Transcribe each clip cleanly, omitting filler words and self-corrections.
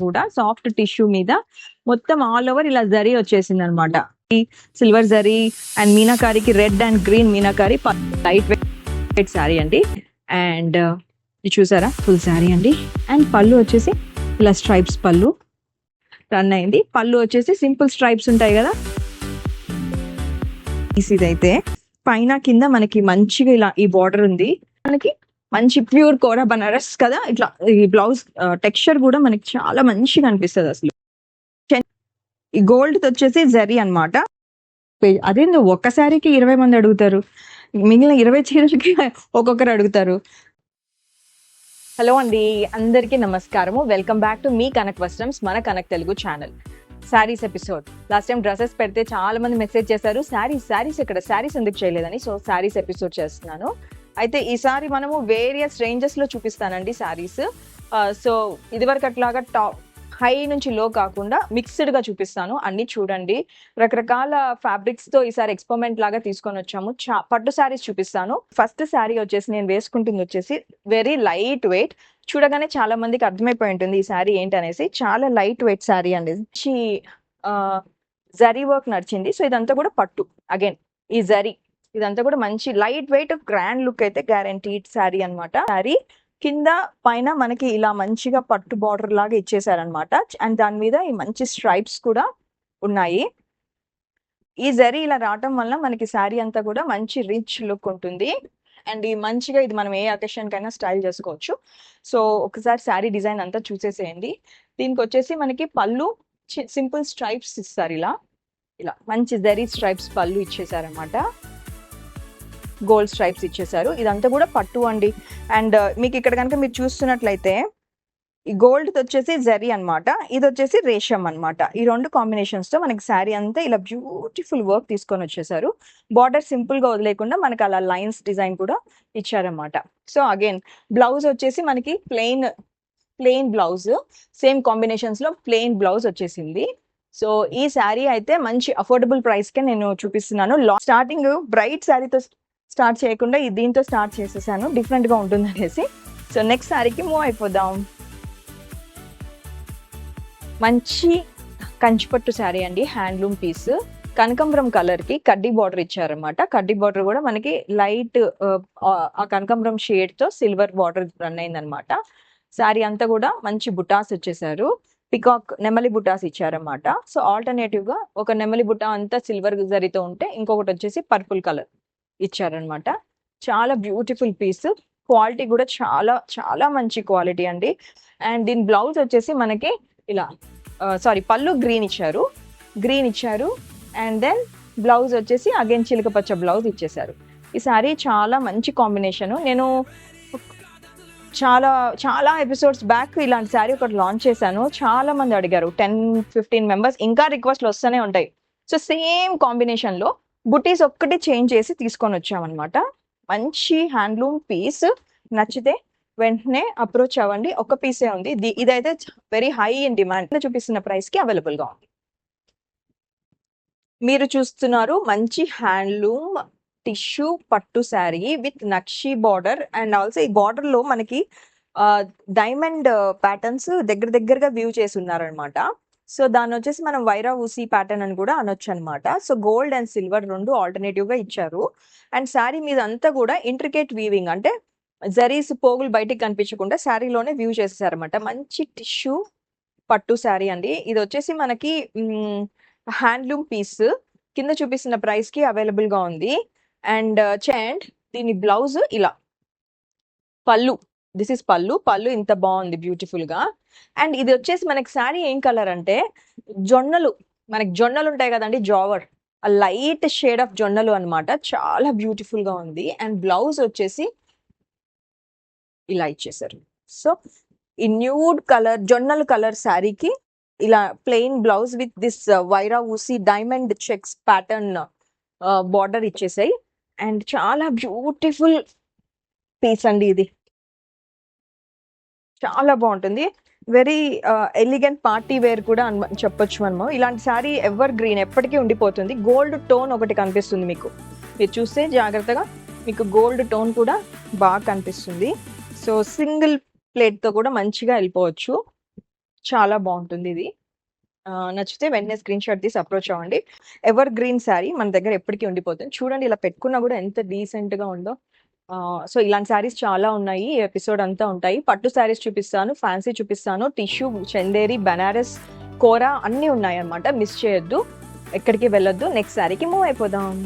కూడా soft tissue మీద మొత్తం ఆల్ ఓవర్ ఇలా జరీ వచ్చేసింది అనమాట. సిల్వర్ జరీ అండ్ మీనాకారికి రెడ్ అండ్ గ్రీన్ మీనాకారి లైట్ వెయిట్ శారీ అండి. అండ్ ఇది చూసారా ఫుల్ శారీ అండి. అండ్ పళ్ళు వచ్చేసి ఇలా స్ట్రైప్స్ పళ్ళు రన్ అయింది. పళ్ళు వచ్చేసి సింపుల్ స్ట్రైప్స్ ఉంటాయి కదా, ఇదైతే పైన కింద మనకి మంచిగా ఇలా ఈ బార్డర్ ఉంది. మనకి మంచి ప్యూర్ కోరా బనారస్ కదా, ఇట్లా ఈ బ్లౌజ్ టెక్స్చర్ కూడా మనకి చాలా మంచిగా అనిపిస్తుంది అసలు. ఈ గోల్డ్ వచ్చేసి జరీ అనమాట. అదే ఒక్క శారీకి 20 మంది అడుగుతారు, మిగిలిన 20 చీరలకి ఒక్కొక్కరు అడుగుతారు. హలో అండి, అందరికీ నమస్కారము. వెల్కమ్ బ్యాక్ టు మీ కనక్ వస్త్రమ్స్, మన Kanak Telugu channel. Saris episode. Last time dresses పెడితే చాలా మంది మెసేజ్ చేశారు, శారీస్ ఇక్కడ శారీస్ ఎందుకు చేయలేదని. సో శారీస్ ఎపిసోడ్ చేస్తున్నాను. అయితే ఈసారి మనము వేరియస్ రేంజెస్ లో చూపిస్తానండి శారీస్. సో ఇదివరకు అట్లాగా టాప్ హై నుంచి లో కాకుండా మిక్స్డ్ గా చూపిస్తాను. అన్ని చూడండి. రకరకాల ఫ్యాబ్రిక్స్ తో ఈసారి ఎక్స్పెరిమెంట్ లాగా తీసుకొని వచ్చాము. పట్టు శారీస్ చూపిస్తాను. ఫస్ట్ శారీ వచ్చేసి నేను వేసుకుంటుంది వచ్చేసి వెరీ లైట్ వెయిట్. చూడగానే చాలా మందికి అర్థమైపోయి ఉంటుంది ఈ శారీ ఏంటనేసి. చాలా లైట్ వెయిట్ శారీ అండి. జరీ వర్క్ నడిచింది. సో ఇదంతా కూడా పట్టు. అగైన్ ఈ జరీ ఇదంతా కూడా మంచి లైట్ వెయిట్ గ్రాండ్ లుక్ అయితే గ్యారంటీడ్ శారీ అనమాట. శారీ కింద పైన మనకి ఇలా మంచిగా పట్టు బార్డర్ లాగా ఇచ్చేసారనమాట. అండ్ దాని మీద ఈ మంచి స్ట్రైప్స్ కూడా ఉన్నాయి. ఈ జరీ ఇలా రావటం వల్ల మనకి శారీ అంతా కూడా మంచి రిచ్ లుక్ ఉంటుంది. అండ్ ఈ మంచిగా ఇది మనం ఏ అకేషన్ కైనా స్టైల్ చేసుకోవచ్చు. సో ఒకసారి శారీ డిజైన్ అంతా చూసేసేయండి. దీనికి వచ్చేసి మనకి పళ్ళు సింపుల్ స్ట్రైప్స్ ఇస్తారు. ఇలా ఇలా మంచి జరీ స్ట్రైప్స్ పళ్ళు ఇచ్చేసారనమాట. గోల్డ్ స్ట్రైప్స్ ఇచ్చేసారు. ఇదంతా కూడా పట్టు అండి. అండ్ మీకు ఇక్కడ కనుక మీరు చూస్తున్నట్లయితే ఈ గోల్డ్ వచ్చేసి జరీ అనమాట, ఇది వచ్చేసి రేషం అనమాట. ఈ రెండు కాంబినేషన్స్ తో మనకి శారీ అంతా ఇలా బ్యూటిఫుల్ వర్క్ తీసుకొని వచ్చేసారు. బార్డర్ సింపుల్ గా వదిలేకుండా మనకి అలా లైన్స్ డిజైన్ కూడా ఇచ్చారనమాట. సో అగైన్ బ్లౌజ్ వచ్చేసి మనకి ప్లెయిన్ బ్లౌజ్, సేమ్ కాంబినేషన్స్ లో ప్లెయిన్ బ్లౌజ్ వచ్చేసింది. సో ఈ శారీ అయితే మంచి అఫోర్డబుల్ ప్రైస్ కే నేను చూపిస్తున్నాను. స్టార్టింగ్ బ్రైట్ శారీతో స్టార్ట్ చేయకుండా దీంతో స్టార్ట్ చేసేసాను, డిఫరెంట్ గా ఉంటుంది అనేసి. సో నెక్స్ట్ శారీకి మూవ్ అయిపోదాం. మంచి కంచిపట్టు శారీ అండి, హ్యాండ్లూమ్ పీస్. కనకాంబరం కలర్ కి కడ్డీ బార్డర్ ఇచ్చారనమాట. కడ్డీ బార్డర్ కూడా మనకి లైట్ ఆ కనకాంబరం షేడ్ తో సిల్వర్ బార్డర్ రన్ అయిందనమాట. శారీ అంతా కూడా మంచి బుటాస్ వచ్చేసారు. పికాక్ నెమలి బుటాస్ ఇచ్చారనమాట. సో ఆల్టర్నేటివ్ గా ఒక నెమలి బుటా అంతా సిల్వర్ జరీతో ఉంటే, ఇంకొకటి వచ్చేసి పర్పుల్ కలర్ ఇచ్చారనమాట. చాలా బ్యూటిఫుల్ పీస్. క్వాలిటీ కూడా చాలా చాలా మంచి క్వాలిటీ అండి. అండ్ దీని బ్లౌజ్ వచ్చేసి మనకి ఇలా పళ్ళు గ్రీన్ ఇచ్చారు. అండ్ దెన్ బ్లౌజ్ వచ్చేసి అగైన్ చిలక పచ్చ బ్లౌజ్ ఇచ్చేసారు. ఈ సారీ చాలా మంచి కాంబినేషన్. నేను చాలా ఎపిసోడ్స్ బ్యాక్ ఇలాంటి శారీ ఒకటి లాంచ్ చేశాను. చాలా మంది అడిగారు, 10-15 మెంబర్స్. ఇంకా రిక్వెస్ట్లు వస్తూనే ఉంటాయి. సో సేమ్ కాంబినేషన్ లో బుటీస్ ఒక్కటి చేంజ్ చేసి తీసుకొని వచ్చామన్నమాట. మంచి హ్యాండ్లూమ్ పీస్. నచ్చితే వెంటనే అప్రోచ్ అవ్వండి. ఒక పీసే ఉంది. ఇదైతే వెరీ హై ఇన్ డిమాండ్. చూపిస్తున్న ప్రైస్ కి అవైలబుల్ గా ఉంది. మీరు చూస్తున్నారు మంచి హ్యాండ్లూమ్ టిష్యూ పట్టు sari with nakshi border. And also ఈ బార్డర్ లో మనకి డైమండ్ ప్యాటర్న్స్ దగ్గరగా వ్యూ చేసి ఉన్నారనమాట. సో దాన్ని వచ్చేసి మనం వైరా ఊసి ప్యాటర్న్ అని కూడా అనొచ్చు అనమాట. సో గోల్డ్ అండ్ సిల్వర్ రెండు ఆల్టర్నేటివ్ గా ఇచ్చారు. అండ్ శారీ మీద అంతా కూడా ఇంట్రికేట్ వీవింగ్, అంటే జరీస్ పోగులు బయటికి కనిపించకుండా శారీలోనే వ్యూ చేసేసారనమాట. మంచి టిష్యూ పట్టు శారీ అండి. ఇది వచ్చేసి మనకి హ్యాండ్లూమ్ పీస్. కింద చూపిస్తున్న ప్రైస్ కి అవైలబుల్ గా ఉంది. అండ్ దీని బ్లౌజ్ ఇలా పళ్ళు, దిస్ ఇస్ పళ్ళు ఇంత బాగుంది బ్యూటిఫుల్ గా. అండ్ ఇది వచ్చేసి మనకి శారీ ఏం కలర్ అంటే మనకి జొన్నలు ఉంటాయి కదండి, జావర్, ఆ లైట్ షేడ్ ఆఫ్ జొన్నలు అనమాట. చాలా బ్యూటిఫుల్ గా ఉంది. అండ్ బ్లౌజ్ వచ్చేసి ఇలా ఇచ్చేసారు. సో ఈ న్యూడ్ కలర్ జొన్నలు కలర్ శారీకి ఇలా ప్లెయిన్ బ్లౌజ్ విత్ దిస్ వైరా ఊసి డైమండ్ చెక్స్ ప్యాటర్న్ బార్డర్ ఇచ్చేసాయి. అండ్ చాలా బ్యూటిఫుల్ పీస్ అండి. ఇది చాలా బాగుంటుంది. వెరీ ఎలిగెంట్ పార్టీ వేర్ కూడా చెప్పొచ్చు మనము. ఇలాంటి శారీ ఎవర్ గ్రీన్ ఎప్పటికీ ఉండిపోతుంది. గోల్డ్ టోన్ ఒకటి కనిపిస్తుంది మీకు, మీరు చూస్తే జాగ్రత్తగా మీకు గోల్డ్ టోన్ కూడా బాగా కనిపిస్తుంది. సో సింగిల్ ప్లేట్ తో కూడా మంచిగా వెళ్ళిపోవచ్చు. చాలా బాగుంటుంది ఇది. నచ్చితే వెంటనే స్క్రీన్ షాట్ తీసి అప్రోచ్ అవ్వండి. ఎవర్ గ్రీన్ శారీ మన దగ్గర ఎప్పటికీ ఉండిపోతుంది. చూడండి ఇలా పెట్టుకున్నా కూడా ఎంత డీసెంట్ గా ఉందో. సో ఇలాంటి శారీస్ చాలా ఉన్నాయి. ఈ ఎపిసోడ్ అంతా ఉంటాయి. పట్టు శారీస్ చూపిస్తాను, ఫ్యాన్సీ చూపిస్తాను, టిష్యూ, చందేరి, బనారస్, కోరా అన్నీ ఉన్నాయి అన్నమాట. మిస్ చేయొద్దు, ఎక్కడికి వెళ్ళొద్దు. నెక్స్ట్ శారీకి మూవ్ అయిపోదాం.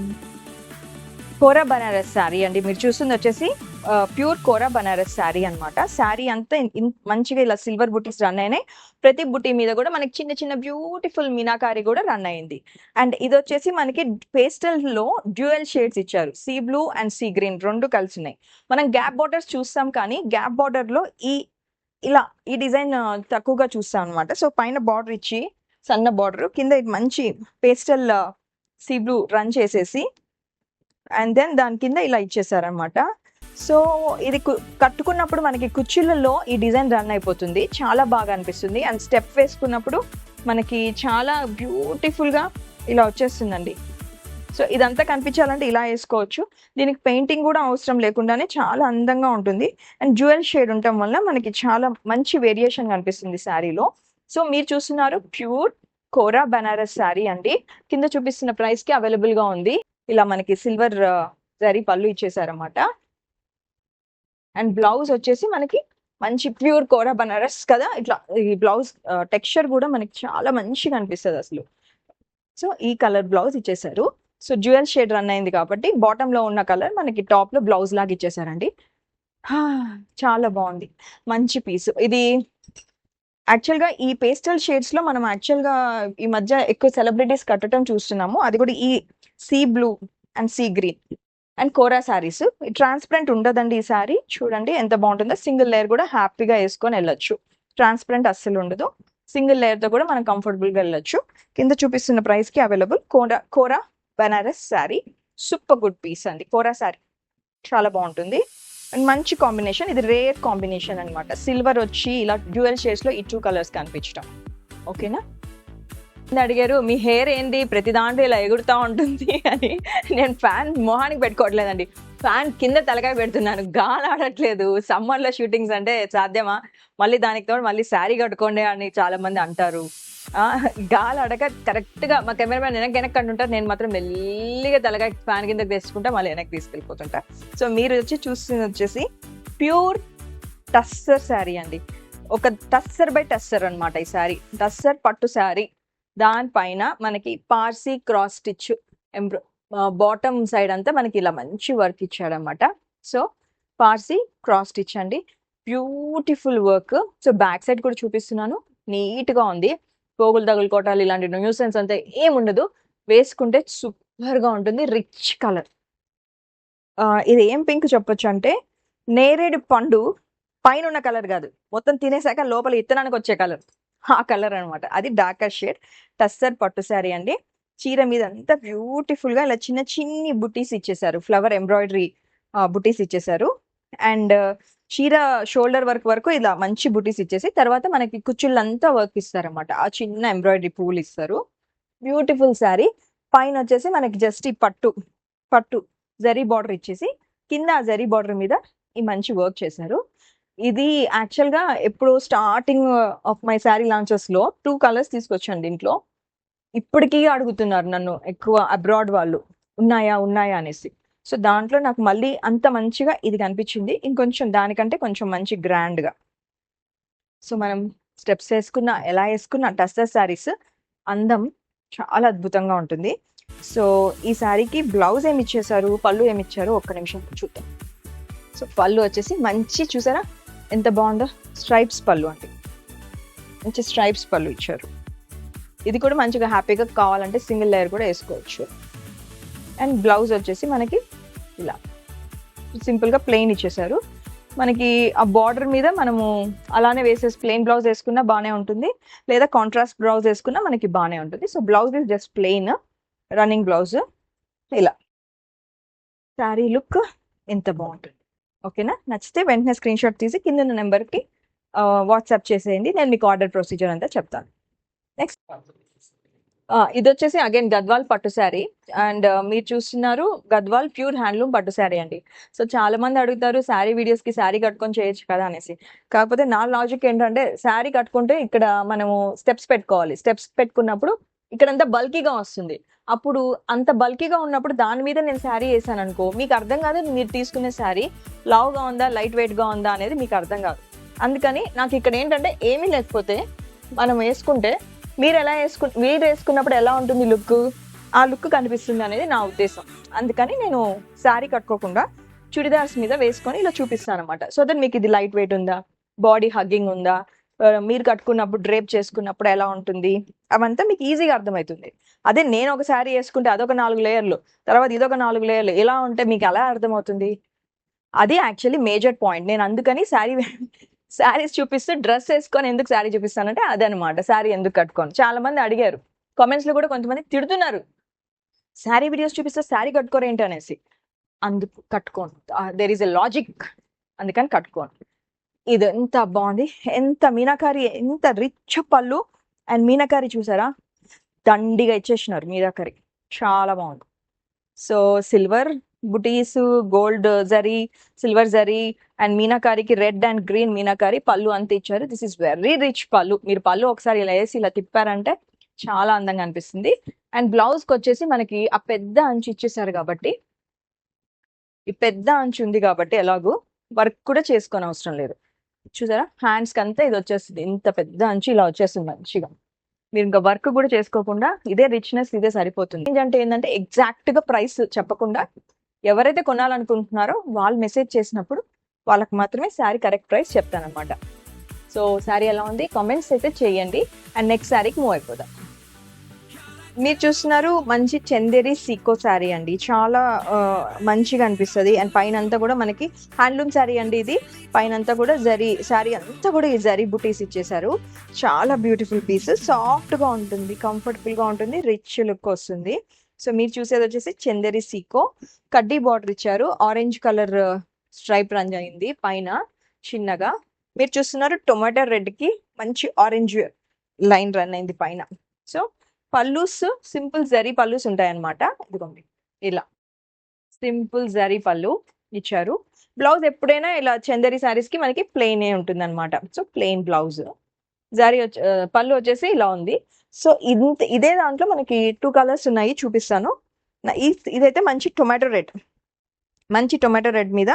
కోరా బనారస్ శారీ అండి. మీరు చూస్తుంది వచ్చేసి ప్యూర్ కోరా బనారస్ శారీ అన్నమాట. శారీ అంతా మంచిగా ఇలా సిల్వర్ బుటీస్ రన్ అయినాయి. ప్రతి బుటీ మీద కూడా మనకి చిన్న చిన్న బ్యూటిఫుల్ మీనాకారి కూడా రన్ అయింది. అండ్ ఇది వచ్చేసి మనకి పేస్టల్ లో డ్యూయల్ షేడ్స్ ఇచ్చారు. See blue and sea green రెండు కలిసి ఉన్నాయి. మనం గ్యాప్ బార్డర్స్ చూస్తాం కానీ గ్యాప్ బార్డర్ లో ఇలా ఈ డిజైన్ తక్కువగా చూస్తాం అనమాట. సో పైన బార్డర్ ఇచ్చి సన్న బార్డర్ కింద ఇది మంచి పేస్టల్ సీ బ్లూ రన్ చేసేసి అండ్ దెన్ దాని కింద ఇలా ఇచ్చేసారనమాట. సో ఇది కట్టుకున్నప్పుడు మనకి కుర్చీలలో ఈ డిజైన్ రన్ అయిపోతుంది. చాలా బాగా అనిపిస్తుంది. అండ్ స్టెప్ వేసుకున్నప్పుడు మనకి చాలా బ్యూటిఫుల్గా ఇలా వచ్చేస్తుందండి. సో ఇదంతా కనిపించాలంటే ఇలా వేసుకోవచ్చు. దీనికి పెయింటింగ్ కూడా అవసరం లేకుండానే చాలా అందంగా ఉంటుంది. అండ్ జ్యువెల్ షేడ్ ఉండటం వల్ల మనకి చాలా మంచి వేరియేషన్ కనిపిస్తుంది శారీలో. సో మీరు చూస్తున్నారు ప్యూర్ కోరా బనారస్ శారీ అండి. కింద చూపిస్తున్న ప్రైస్కి అవైలబుల్గా ఉంది. ఇలా మనకి సిల్వర్ జరీ పళ్ళు ఇచ్చేసారన్నమాట. అండ్ బ్లౌజ్ వచ్చేసి మనకి మంచి ప్యూర్ కోరా బనారస్ కదా, ఇట్లా ఈ బ్లౌజ్ టెక్స్చర్ కూడా మనకి చాలా మంచిగా అనిపిస్తుంది అసలు. సో ఈ కలర్ బ్లౌజ్ ఇచ్చేసారు. సో జ్యువెల్ షేడ్ రన్ అయింది కాబట్టి బాటమ్ లో ఉన్న కలర్ మనకి టాప్ లో బ్లౌజ్ లాగా ఇచ్చేసారండి. చాలా బాగుంది, మంచి పీస్ ఇది. యాక్చువల్గా ఈ పేస్టల్ షేడ్స్ లో మనం యాక్చువల్గా ఈ మధ్య ఎక్కువ సెలబ్రిటీస్ కట్టడం చూస్తున్నాము. అది కూడా ఈ sea blue and sea green and kora saris. Transparent ఉండదండి ఈ శారీ. చూడండి ఎంత బాగుంటుందో. సింగిల్ లేయర్ కూడా హ్యాపీగా వేసుకొని వెళ్ళొచ్చు. ట్రాన్స్పరెంట్ అస్సలు ఉండదు. సింగిల్ లేయర్తో కూడా మనం కంఫర్టబుల్గా వెళ్ళొచ్చు. కింద చూపిస్తున్న ప్రైస్కి available Kora Banaras sari. Super good piece అండి. కోరా శారీ చాలా బాగుంటుంది అండ్ మంచి కాంబినేషన్. ఇది రేర్ కాంబినేషన్ అనమాట. సిల్వర్ వచ్చి ఇలా డ్యూయల్ షేడ్స్ లో ఈ 2 కలర్స్ కనిపించడం. ఓకేనా? అడిగారు మీ హెయిర్ ఏంటి ప్రతి దాంట్లో ఇలా ఎగురుతా ఉంటుంది అని. నేను ఫ్యాన్ మొహానికి పెట్టుకోవట్లేదండి, ఫ్యాన్ కింద తలకాయ పెడుతున్నాను. గాలి ఆడట్లేదు. సమ్మర్ లో షూటింగ్స్ అంటే సాధ్యమా? మళ్ళీ దానికి తోడు మళ్ళీ శారీ కట్టుకోండి అని చాలా మంది అంటారు. గాలి ఆడక కరెక్ట్ గా మా కెమెరామెన్ వెనక్కి అంటుంటారు. నేను మాత్రం మెల్లిగా తలకాయ ఫ్యాన్ కిందకి తెచ్చుకుంటా, మళ్ళీ వెనక్కి తీసుకెళ్ళిపోతుంటా. సో మీరు చూస్తుంది వచ్చేసి ప్యూర్ టస్సర్ శారీ అండి. ఒక టస్సర్ బై టస్సర్ అనమాట ఈ శారీ. టస్సర్ పట్టు శారీ. దానిపైన మనకి Parsi cross stitch bottom side అంతా మనకి ఇలా మంచి వర్క్ ఇచ్చాడనమాట. సో పార్సీ క్రాస్ స్టిచ్ అండి, beautiful work. So back side కూడా చూపిస్తున్నాను. నీట్గా ఉంది. పోగులు తగులుకోవటాలు ఇలాంటి న్యూసెన్స్ అంతా ఏముండదు. వేసుకుంటే సూపర్గా ఉంటుంది. Rich colour. ఇది ఏం పింక్ చెప్పొచ్చు అంటే నేరేడు పండు పైన ఉన్న కలర్ కాదు, మొత్తం తినేసాక లోపల ఇత్తనానికి వచ్చే కలర్, ఆ కలర్ అనమాట. అది డార్కర్ షేడ్. టస్సర్ పట్టు శారీ అండి. చీర మీద అంతా బ్యూటిఫుల్ గా ఇలా చిన్న చిన్ని బుటీస్ ఇచ్చేసారు. ఫ్లవర్ ఎంబ్రాయిడరీ బుటీస్ ఇచ్చేసారు. అండ్ చీర షోల్డర్ వర్క్ వరకు ఇలా మంచి బుటీస్ ఇచ్చేసి తర్వాత మనకి కుచ్చుళ్ళంతా వర్క్ ఇస్తారన్నమాట. ఆ చిన్న ఎంబ్రాయిడరీ పూలు ఇస్తారు. బ్యూటిఫుల్ శారీ. పైన వచ్చేసి మనకి జస్ట్ ఈ పట్టు జరీ బార్డర్ ఇచ్చేసి కింద ఆ జరీ బార్డర్ మీద ఈ మంచి వర్క్ చేశారు. ఇది యాక్చువల్గా ఎప్పుడు starting of my sari launches లో 2 కలర్స్ తీసుకొచ్చాను దీంట్లో. ఇప్పటికీ అడుగుతున్నారు నన్ను ఎక్కువ అబ్రాడ్ వాళ్ళు, ఉన్నాయా అనేసి. సో దాంట్లో నాకు మళ్ళీ అంత మంచిగా ఇది కనిపించింది. ఇంకొంచెం దానికంటే కొంచెం మంచి గ్రాండ్గా. సో మనం స్టెప్స్ వేసుకున్న ఎలా వేసుకున్న టస్సర్ శారీస్ అందం చాలా అద్భుతంగా ఉంటుంది. సో ఈ శారీకి బ్లౌజ్ ఏమి ఇచ్చేసారు, పళ్ళు ఏమి ఇచ్చారు ఒక్క నిమిషం చూద్దాం. సో పళ్ళు వచ్చేసి మంచి, చూసారా ఎంత బాగుందో, స్ట్రైప్స్ పళ్ళు అండి. మంచి స్ట్రైప్స్ పళ్ళు ఇచ్చారు. ఇది కూడా మంచిగా హ్యాపీగా కావాలంటే సింగిల్ లేయర్ కూడా వేసుకోవచ్చు. అండ్ బ్లౌజ్ వచ్చేసి మనకి ఇలా సింపుల్గా ప్లెయిన్ ఇచ్చేసారు. మనకి ఆ బార్డర్ మీద మనము అలానే వేసేసి ప్లెయిన్ బ్లౌజ్ వేసుకున్నా బాగానే ఉంటుంది, లేదా కాంట్రాస్ట్ బ్లౌజ్ వేసుకున్నా మనకి బాగానే ఉంటుంది. So blouse is just plain running blouse. ఇలా శారీ లుక్ ఎంత బాగుంటుంది. ఓకేనా? నచ్చితే వెంటనే స్క్రీన్ షాట్ తీసి కింద నెంబర్కి వాట్సాప్ చేసేయండి. నేను మీకు ఆర్డర్ ప్రొసీజర్ అంతా చెప్తాను. నెక్స్ట్ ఇది వచ్చేసి అగైన్ గద్వాల్ పట్టు శారీ అండ్ మీరు చూస్తున్నారు గద్వాల్ ప్యూర్ హ్యాండ్లూమ్ పట్టు శారీ అండి. సో చాలా మంది అడుగుతారు శారీ వీడియోస్ కి శారీ కట్టుకొని చేయొచ్చు కదా అనేసి. కాకపోతే నా లాజిక్ ఏంటంటే శారీ కట్టుకుంటే ఇక్కడ మనము స్టెప్స్ పెట్టుకోవాలి. స్టెప్స్ పెట్టుకున్నప్పుడు ఇక్కడంతా బల్కీగా వస్తుంది. అప్పుడు అంత బల్కీగా ఉన్నప్పుడు దాని మీద నేను శారీ వేసాను అనుకో, మీకు అర్థం కాదు మీరు తీసుకునే శారీ లావుగా ఉందా లైట్ వెయిట్ గా ఉందా అనేది మీకు అర్థం కాదు. అందుకని నాకు ఇక్కడ ఏంటంటే ఏమీ లేకపోతే మనం వేసుకుంటే మీరు వేసుకున్నప్పుడు ఎలా ఉంటుంది లుక్, ఆ లుక్ కనిపిస్తుంది అనేది నా ఉద్దేశం. అందుకని నేను శారీ కట్టుకోకుండా చుడిదార్స్ మీద వేసుకొని ఇలా చూపిస్తాను అనమాట. సో దట్ మీకు ఇది లైట్ వెయిట్ ఉందా, బాడీ హగ్గింగ్ ఉందా, మీరు కట్టుకున్నప్పుడు డ్రేప్ చేసుకున్నప్పుడు ఎలా ఉంటుంది అవంతా మీకు ఈజీగా అర్థమవుతుంది. అదే నేను ఒక శారీ వేసుకుంటే అదొక 4 లేయర్లు, తర్వాత ఇదొక 4 లేయర్లు ఇలా ఉంటే మీకు ఎలా అర్థమవుతుంది? అది యాక్చువల్లీ మేజర్ పాయింట్. నేను అందుకని శారీస్ చూపిస్తూ డ్రెస్ వేసుకొని ఎందుకు శారీ చూపిస్తానంటే అదనమాట. శారీ ఎందుకు కట్టుకోను చాలా మంది అడిగారు కామెంట్స్ లో కూడా, కొంతమంది తిడుతున్నారు శారీ వీడియోస్ చూపిస్తే శారీ కట్టుకోరేంటి అనేసి. అందుకు కట్టుకోను, దేర్ ఈస్ ఎ లాజిక్, అందుకని కట్టుకోను. ఇది ఎంత బాగుంది, ఎంత మీనాకారి, ఎంత రిచ్ పళ్ళు అండ్ మీనాకారి చూసారా దండిగా ఇచ్చేసినారు మీనాకారి, చాలా బాగుంది. సో సిల్వర్ బుటీస్, గోల్డ్ జరీ, సిల్వర్ జరీ అండ్ మీనాకారికి రెడ్ అండ్ గ్రీన్ మీనాకారి పళ్ళు అంత ఇచ్చారు. దిస్ ఇస్ వెరీ రిచ్ పళ్ళు. మీరు పళ్ళు ఒకసారి ఇలా వేసి ఇలా తిప్పారంటే చాలా అందంగా అనిపిస్తుంది. అండ్ బ్లౌజ్ కి వచ్చేసి మనకి ఆ పెద్ద అంచు ఇచ్చేసారు కాబట్టి, ఈ పెద్ద అంచు ఉంది కాబట్టి ఎలాగూ వర్క్ కూడా చేసుకొని అవసరం లేదు. చూసారా హ్యాండ్స్ కి అంతా ఇది వచ్చేస్తుంది, ఇంత పెద్ద అంచు ఇలా వచ్చేస్తుంది మంచిగా. మీరు ఇంకా వర్క్ కూడా చేసుకోకుండా ఇదే రిచ్నెస్ ఇదే సరిపోతుంది. ఏంటంటే ఎగ్జాక్ట్ గా ప్రైస్ చెప్పకుండా ఎవరైతే కొనాలనుకుంటున్నారో వాళ్ళు మెసేజ్ చేసినప్పుడు వాళ్ళకి మాత్రమే శారీ కరెక్ట్ ప్రైస్ చెప్తానమాట. సో శారీ ఎలా ఉంది కామెంట్స్ అయితే చేయండి అండ్ నెక్స్ట్ శారీకి మూవ్ అయిపోదాం. మీరు చూస్తున్నారు మంచి చందేరి సీకో శారీ అండి, చాలా మంచిగా అనిపిస్తుంది. అండ్ పైన అంతా కూడా మనకి హ్యాండ్లూమ్ శారీ అండి ఇది. పైన అంతా కూడా జరీ శారీ అంతా కూడా ఈ జరీ బుటీస్ ఇచ్చేసారు. చాలా బ్యూటిఫుల్ పీస్, సాఫ్ట్ గా ఉంటుంది, కంఫర్టబుల్ గా ఉంటుంది, రిచ్ లుక్ వస్తుంది. సో మీరు చూసేది వచ్చేసి చందేరి సీకో, కడ్డీ బార్డర్ ఇచ్చారు, ఆరెంజ్ కలర్ స్ట్రైప్ రన్ అయింది పైన చిన్నగా. మీరు చూస్తున్నారు టొమాటో రెడ్ కి మంచి ఆరెంజ్ లైన్ రన్ అయింది పైన. సో పల్లూస్ సింపుల్ జరీ పల్లూస్ ఉంటాయన్నమాట. ఇదిగోండి ఇలా సింపుల్ జరీ పళ్ళు ఇచ్చారు. బ్లౌజ్ ఎప్పుడైనా ఇలా చందేరి శారీస్ కి మనకి ప్లెయిన్ ఉంటుంది అనమాట. సో ప్లెయిన్ బ్లౌజ్, జరీ పళ్ళు వచ్చేసి ఇలా ఉంది. సో ఇదే దాంట్లో మనకి 2 కలర్స్ ఉన్నాయి, చూపిస్తాను. ఇదైతే మంచి టొమాటో రెడ్ మీద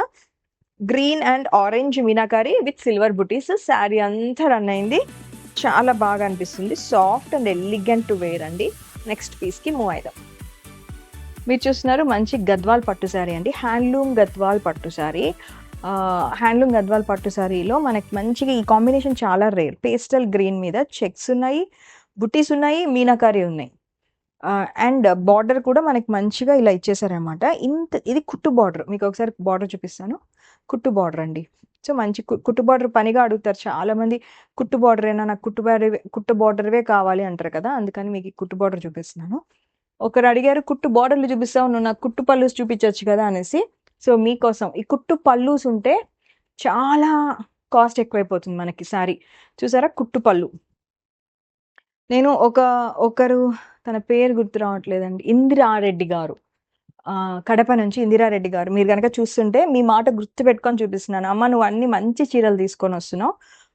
green and orange meenakari with silver బుటీస్. శారీ అంతా రన్ అయింది, చాలా బాగా అనిపిస్తుంది, soft and elegant to wear అండి. నెక్స్ట్ పీస్ కి మూవ్ అయిదాం. మీరు చూస్తున్నారు మంచి గద్వాల్ పట్టు శారీ అండి, హ్యాండ్లూమ్ గద్వాల్ పట్టు శారీ. హ్యాండ్లూమ్ గద్వాల్ పట్టు శారీలో మనకి మంచిగా ఈ కాంబినేషన్ చాలా రేర్. పేస్టల్ గ్రీన్ మీద చెక్స్ ఉన్నాయి, బుటీస్ ఉన్నాయి, మీనాకారి ఉన్నాయి. అండ్ బార్డర్ కూడా మనకి మంచిగా ఇలా ఇచ్చేసారనమాట. ఇది కుట్టు బార్డర్, మీకు ఒకసారి బార్డర్ చూపిస్తాను. కుట్టు బార్డర్ అండి. సో మంచి కుట్టు బార్డర్ పనిగా అడుగుతారు చాలా మంది, కుట్టు బార్డర్ అయినా నాకు కుట్టు బార్డర్వే కావాలి అంటారు కదా, అందుకని మీకు కుట్టు బార్డర్ చూపిస్తున్నాను. ఒకరు అడిగారు కుట్టు బార్డర్లు చూపిస్తావు, నువ్వు నాకు కుట్టు పల్లూస్ చూపించవచ్చు కదా అనేసి. సో మీకోసం ఈ కుట్టు పల్లూస్ ఉంటే చాలా కాస్ట్ ఎక్కువైపోతుంది మనకి శారీ. చూసారా కుట్టు పళ్ళు. నేను ఒకరు తన పేరు గుర్తు రావట్లేదండి, ఇందిరారెడ్డి గారు, కడప నుంచి ఇందిరారెడ్డి గారు, మీరు కనుక చూస్తుంటే మీ మాట గుర్తు పెట్టుకొని చూపిస్తున్నాను. అమ్మ నువ్వు అన్ని మంచి చీరలు తీసుకొని వస్తున్నావు,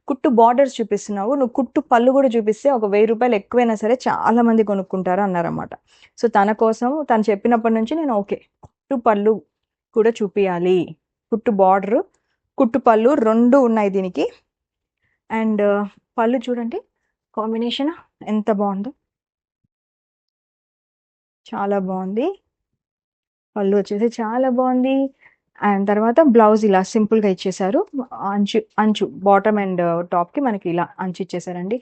కుట్టు బార్డర్స్ చూపిస్తున్నావు, నువ్వు కుట్టు పళ్ళు కూడా చూపిస్తే ఒక 1000 రూపాయలు ఎక్కువైనా సరే చాలా మంది కొనుక్కుంటారు అన్నారన్నమాట. సో తన కోసం తను చెప్పినప్పటి నుంచి నేను ఓకే కుట్టు పళ్ళు కూడా చూపించాలి, కుట్టు బార్డర్ కుట్టు పళ్ళు 2 ఉన్నాయి దీనికి. అండ్ పళ్ళు చూడండి కాంబినేషన్ ఎంత బాగుందో, చాలా బాగుంది. పళ్ళు వచ్చేసి చాలా బాగుంది. అండ్ తర్వాత బ్లౌజ్ ఇలా సింపుల్ గా ఇచ్చేసారు, అంచు బాటమ్ అండ్ టాప్ కి మనకి ఇలా అంచు ఇచ్చేసారండి.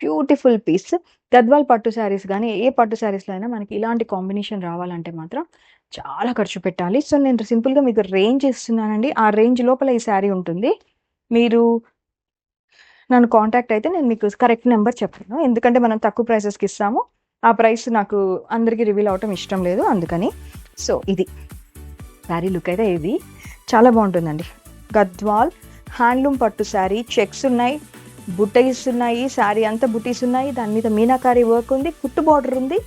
Beautiful piece. గద్వాల్ పట్టు శారీస్ కానీ ఏ పట్టు శారీస్లో అయినా మనకి ఇలాంటి కాంబినేషన్ రావాలంటే మాత్రం చాలా ఖర్చు పెట్టాలి. సో నేను సింపుల్ గా మీకు రేంజ్ ఇస్తున్నానండి, ఆ రేంజ్ లోపల ఈ శారీ ఉంటుంది. మీరు నన్ను కాంటాక్ట్ అయితే నేను మీకు కరెక్ట్ నెంబర్ చెప్తాను, ఎందుకంటే మనం తక్కువ ప్రైసెస్కి ఇస్తాము, ఆ ప్రైస్ నాకు అందరికీ రివీల్ అవటం ఇష్టం లేదు అందుకని. సో ఇది శారీ లుక్ అయితే ఇది చాలా బాగుంటుందండి. గద్వాల్ హ్యాండ్లూమ్ పట్టు శారీ, చెక్స్ ఉన్నాయి, బుటీస్ ఉన్నాయి, శారీ అంతా బుటీస్ ఉన్నాయి, దాని మీద మీనాకారి వర్క్ ఉంది, కుట్టు బార్డర్ ఉంది,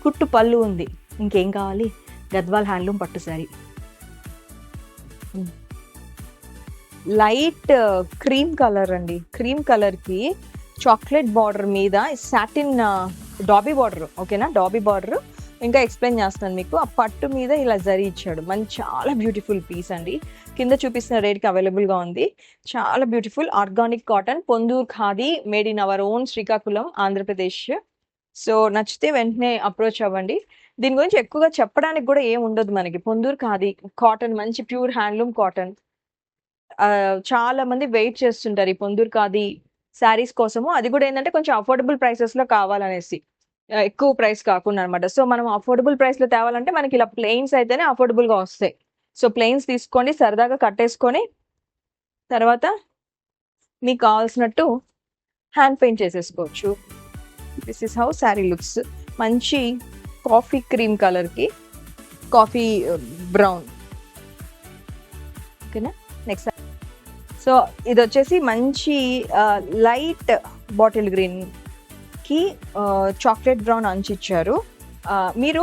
కుట్టు పళ్ళు ఉంది. ఇంకేం కావాలి? గద్వాల్ హ్యాండ్లూమ్ పట్టు శారీ. లైట్ క్రీమ్ కలర్ అండి. క్రీమ్ కలర్కి చాక్లెట్ బార్డర్ మీద సాటిన్ డాబీ బార్డర్. ఓకేనా, డాబీ బార్డర్. ఇంకా ఎక్స్ప్లెయిన్ చేస్తాను మీకు. ఆ పట్టు మీద ఇలా జరీ ఇచ్చాడు. చాలా బ్యూటిఫుల్ పీస్ అండి. కింద చూపిస్తున్న రేట్కి అవైలబుల్గా ఉంది. చాలా beautiful organic cotton, Ponduru khadi, made in our own Srikakulam, Andhra Pradesh. So నచ్చితే వెంటనే అప్రోచ్ అవ్వండి. దీని గురించి ఎక్కువగా చెప్పడానికి కూడా ఏం ఉండదు మనకి. పొందూర్ ఖాదీ కాటన్, మంచి ప్యూర్ హ్యాండ్లూమ్ కాటన్. చాలా మంది వెయిట్ చేస్తుంటారు ఈ పొందూర్ ఖాదీ శారీస్ కోసము. అది కూడా ఏంటంటే కొంచెం అఫోర్డబుల్ ప్రైసెస్లో కావాలనేసి, ఎక్కువ ప్రైస్ కాకుండా అనమాట. సో మనం అఫోర్డబుల్ ప్రైస్లో తేవాలంటే మనకి ఇలా ప్లెయిన్స్ అయితేనే అఫోర్డబుల్గా వస్తాయి. సో ప్లెయిన్స్ తీసుకోండి, సరదాగా కట్టేసుకొని తర్వాత మీకు కావాల్సినట్టు హ్యాండ్ పెయింట్ చేసేసుకోవచ్చు. This is how sari looks. మంచి కాఫీ క్రీమ్ కలర్కి కాఫీ బ్రౌన్. ఓకేనా, నెక్స్ట్. సో ఇది వచ్చేసి మంచి లైట్ బాటిల్ గ్రీన్కి చాక్లెట్ బ్రౌన్ అంచు ఇచ్చారు. మీరు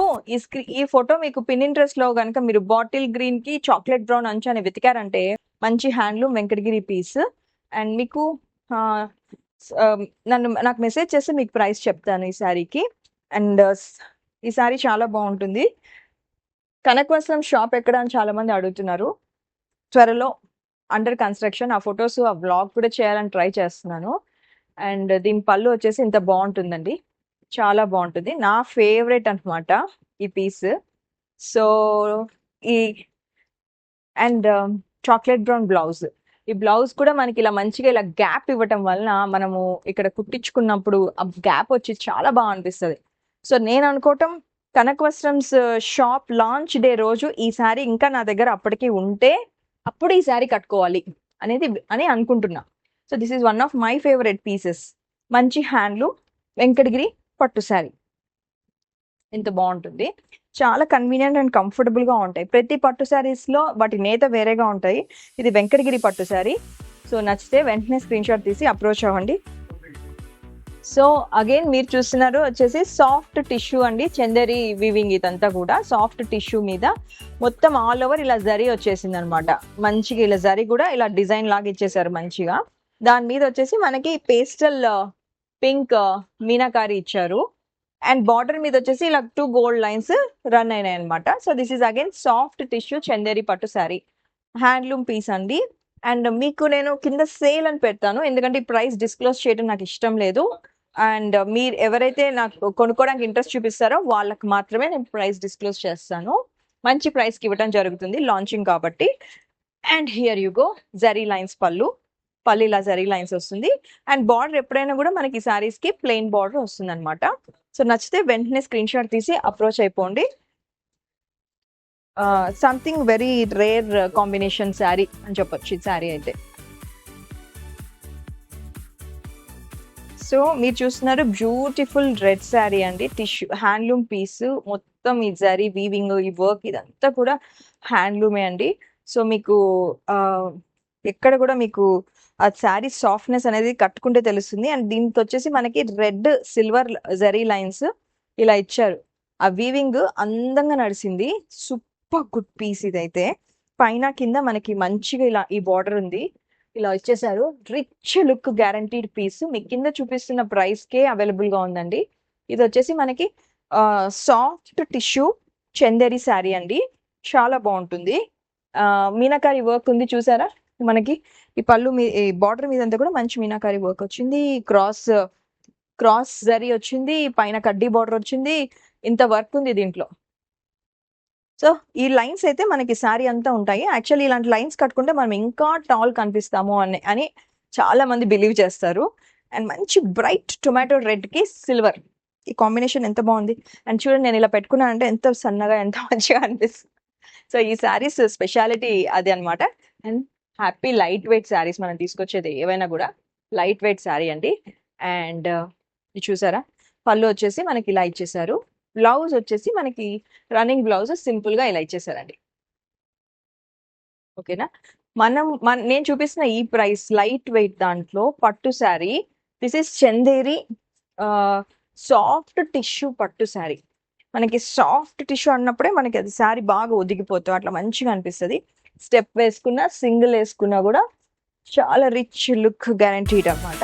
ఈ ఫోటో మీకు పిన్నింట్రెస్ట్లో కనుక మీరు బాటిల్ గ్రీన్కి చాక్లెట్ బ్రౌన్ అంచు అని వెతికారంటే మంచి హ్యాండ్లూమ్ వెంకటగిరి పీస్. అండ్ మీకు నాకు మెసేజ్ చేస్తే మీకు ప్రైస్ చెప్తాను ఈ శారీకి. అండ్ ఈ శారీ చాలా బాగుంటుంది. కనకవస్త్రం షాప్ ఎక్కడ అని చాలా మంది అడుగుతున్నారు. త్వరలో అండర్ కన్స్ట్రక్షన్. ఆ ఫొటోస్, ఆ వ్లాగ్ కూడా చేయాలని ట్రై చేస్తున్నాను. అండ్ దీని పళ్ళు వచ్చేసి ఇంత బాగుంటుందండి, చాలా బాగుంటుంది. నా ఫేవరెట్ అనమాట ఈ పీస్. సో ఈ అండ్ చాక్లెట్ బ్రౌన్ బ్లౌజ్. ఈ బ్లౌజ్ కూడా మనకి ఇలా మంచిగా ఇలా గ్యాప్ ఇవ్వటం వలన మనము ఇక్కడ కుట్టించుకున్నప్పుడు ఆ గ్యాప్ వచ్చి చాలా బాగా అనిపిస్తుంది. సో నేను అనుకోవటం కనకవస్త్రంస్ షాప్ లాంచ్ డే రోజు ఈ శారీ ఇంకా నా దగ్గర అప్పటికి ఉంటే అప్పుడు ఈ శారీ కట్టుకోవాలి అని అనుకుంటున్నా. So this is one of my favourite pieces. మంచి హ్యాండ్లూమ్ వెంకటగిరి పట్టు శారీ. ఇంత బాగుంటుంది. చాలా కన్వీనియంట్ అండ్ కంఫర్టబుల్గా ఉంటాయి. ప్రతి పట్టు శారీస్లో వాటి నేత వేరేగా ఉంటాయి. ఇది వెంకటగిరి పట్టు శారీ. సో నచ్చితే వెంటనే స్క్రీన్ షాట్ తీసి అప్రోచ్ అవ్వండి. సో అగైన్ మీరు చూస్తున్నారు వచ్చేసి సాఫ్ట్ టిష్యూ అండి, చందేరి వీవింగ్. ఇదంతా కూడా సాఫ్ట్ టిష్యూ మీద మొత్తం ఆల్ ఓవర్ ఇలా జరీ వచ్చేసింది అనమాట. మంచిగా ఇలా జరీ కూడా ఇలా డిజైన్ లాగా ఇచ్చేసారు మంచిగా. దాని మీద వచ్చేసి మనకి పేస్టల్ పింక్ మీనాకారి ఇచ్చారు. అండ్ బార్డర్ మీద వచ్చేసి ఇలా 2 గోల్డ్ లైన్స్ రన్ అయినాయి అనమాట. So this is again soft tissue Chanderi పట్టు శారీ, హ్యాండ్లూమ్ పీస్ అండి. అండ్ మీకు నేను కింద సేల్ అని పెడతాను, ఎందుకంటే ఈ ప్రైస్ డిస్క్లోజ్ చేయడం నాకు ఇష్టం లేదు. అండ్ మీరు ఎవరైతే నాకు కొనుక్కోవడానికి ఇంట్రెస్ట్ చూపిస్తారో వాళ్ళకి మాత్రమే నేను ప్రైస్ డిస్క్లోజ్ చేస్తాను. మంచి ప్రైస్కి ఇవ్వడం జరుగుతుంది లాంచింగ్ కాబట్టి. And here you go, zari lines పళ్ళు ఇలా జరీ లైన్స్ వస్తుంది. అండ్ బార్డర్ ఎప్పుడైనా కూడా మనకి శారీస్కి ప్లెయిన్ బార్డర్ వస్తుంది అనమాట. సో నచ్చితే వెంటనే స్క్రీన్ షాట్ తీసి అప్రోచ్ అయిపోండి. Something very rare combination sari అని చెప్పొచ్చు ఈ శారీ అయితే. సో మీరు చూస్తున్నారు బ్యూటిఫుల్ రెడ్ శారీ అండి, టిష్యూ హ్యాండ్లూమ్ పీస్. మొత్తం ఈ జరీ వీవింగ్, ఈ వర్క్ ఇదంతా కూడా హ్యాండ్లూమే అండి. సో మీకు ఎక్కడ కూడా మీకు ఆ శారీ సాఫ్ట్నెస్ అనేది కట్టుకుంటే తెలుస్తుంది. అండ్ దీంతో వచ్చేసి మనకి రెడ్ సిల్వర్ జరీ లైన్స్ ఇలా ఇచ్చారు. ఆ వీవింగ్ అందంగా నడిచింది. సూపర్ గుడ్ పీస్ ఇదైతే. పైన కింద మనకి మంచిగా ఇలా ఈ బార్డర్ ఉంది, ఇలా ఇచ్చేసారు. Rich look guaranteed piece. మీకు కింద చూపిస్తున్న ప్రైస్కే అవైలబుల్గా ఉందండి. ఇది వచ్చేసి మనకి సాఫ్ట్ టిష్యూ చందేరి శారీ అండి, చాలా బాగుంటుంది. మీనాకారి వర్క్ ఉంది చూసారా మనకి. ఈ పళ్ళు ఈ బార్డర్ మీద అంతా కూడా మంచి మీనాకారి వర్క్ వచ్చింది. క్రాస్ జరీ వచ్చింది, పైన కడ్డీ బార్డర్ వచ్చింది. ఇంత వర్క్ ఉంది దీంట్లో. సో ఈ లైన్స్ అయితే మనకి శారీ అంతా ఉంటాయి. యాక్చువల్లీ ఇలాంటి లైన్స్ కట్టుకుంటే మనం ఇంకా టాల్ కనిపిస్తాము అని చాలా మంది బిలీవ్ చేస్తారు. అండ్ మంచి బ్రైట్ టొమాటో రెడ్కి సిల్వర్, ఈ కాంబినేషన్ ఎంత బాగుంది. అండ్ చూడండి నేను ఇలా పెట్టుకున్నానంటే ఎంత సన్నగా ఎంత మంచిగా అనిపిస్తుంది. సో ఈ శారీస్ స్పెషాలిటీ అది అనమాట. And happy light weight saris మనం తీసుకొచ్చేది ఏవైనా కూడా లైట్ వెయిట్ శారీ అండి. అండ్ ఇది చూసారా, పళ్ళు వచ్చేసి మనకి ఇలా ఇచ్చేసారు. బ్లౌజ్ వచ్చేసి మనకి రన్నింగ్ బ్లౌజ్ సింపుల్గా ఇలా ఇచ్చేసారండి. ఓకేనా, నేను చూపిస్తున్న ఈ ప్రైస్ లైట్ వెయిట్ దాంట్లో పట్టు sari. This is Chanderi soft tissue పట్టు శారీ. మనకి సాఫ్ట్ టిష్యూ అన్నప్పుడే మనకి అది శారీ బాగా ఒదిగిపోతుంది, అట్లా మంచిగా అనిపిస్తుంది. స్టెప్ వేసుకున్నా సింగిల్ వేసుకున్నా కూడా చాలా రిచ్ లుక్ గ్యారంటీడ్ అన్నమాట.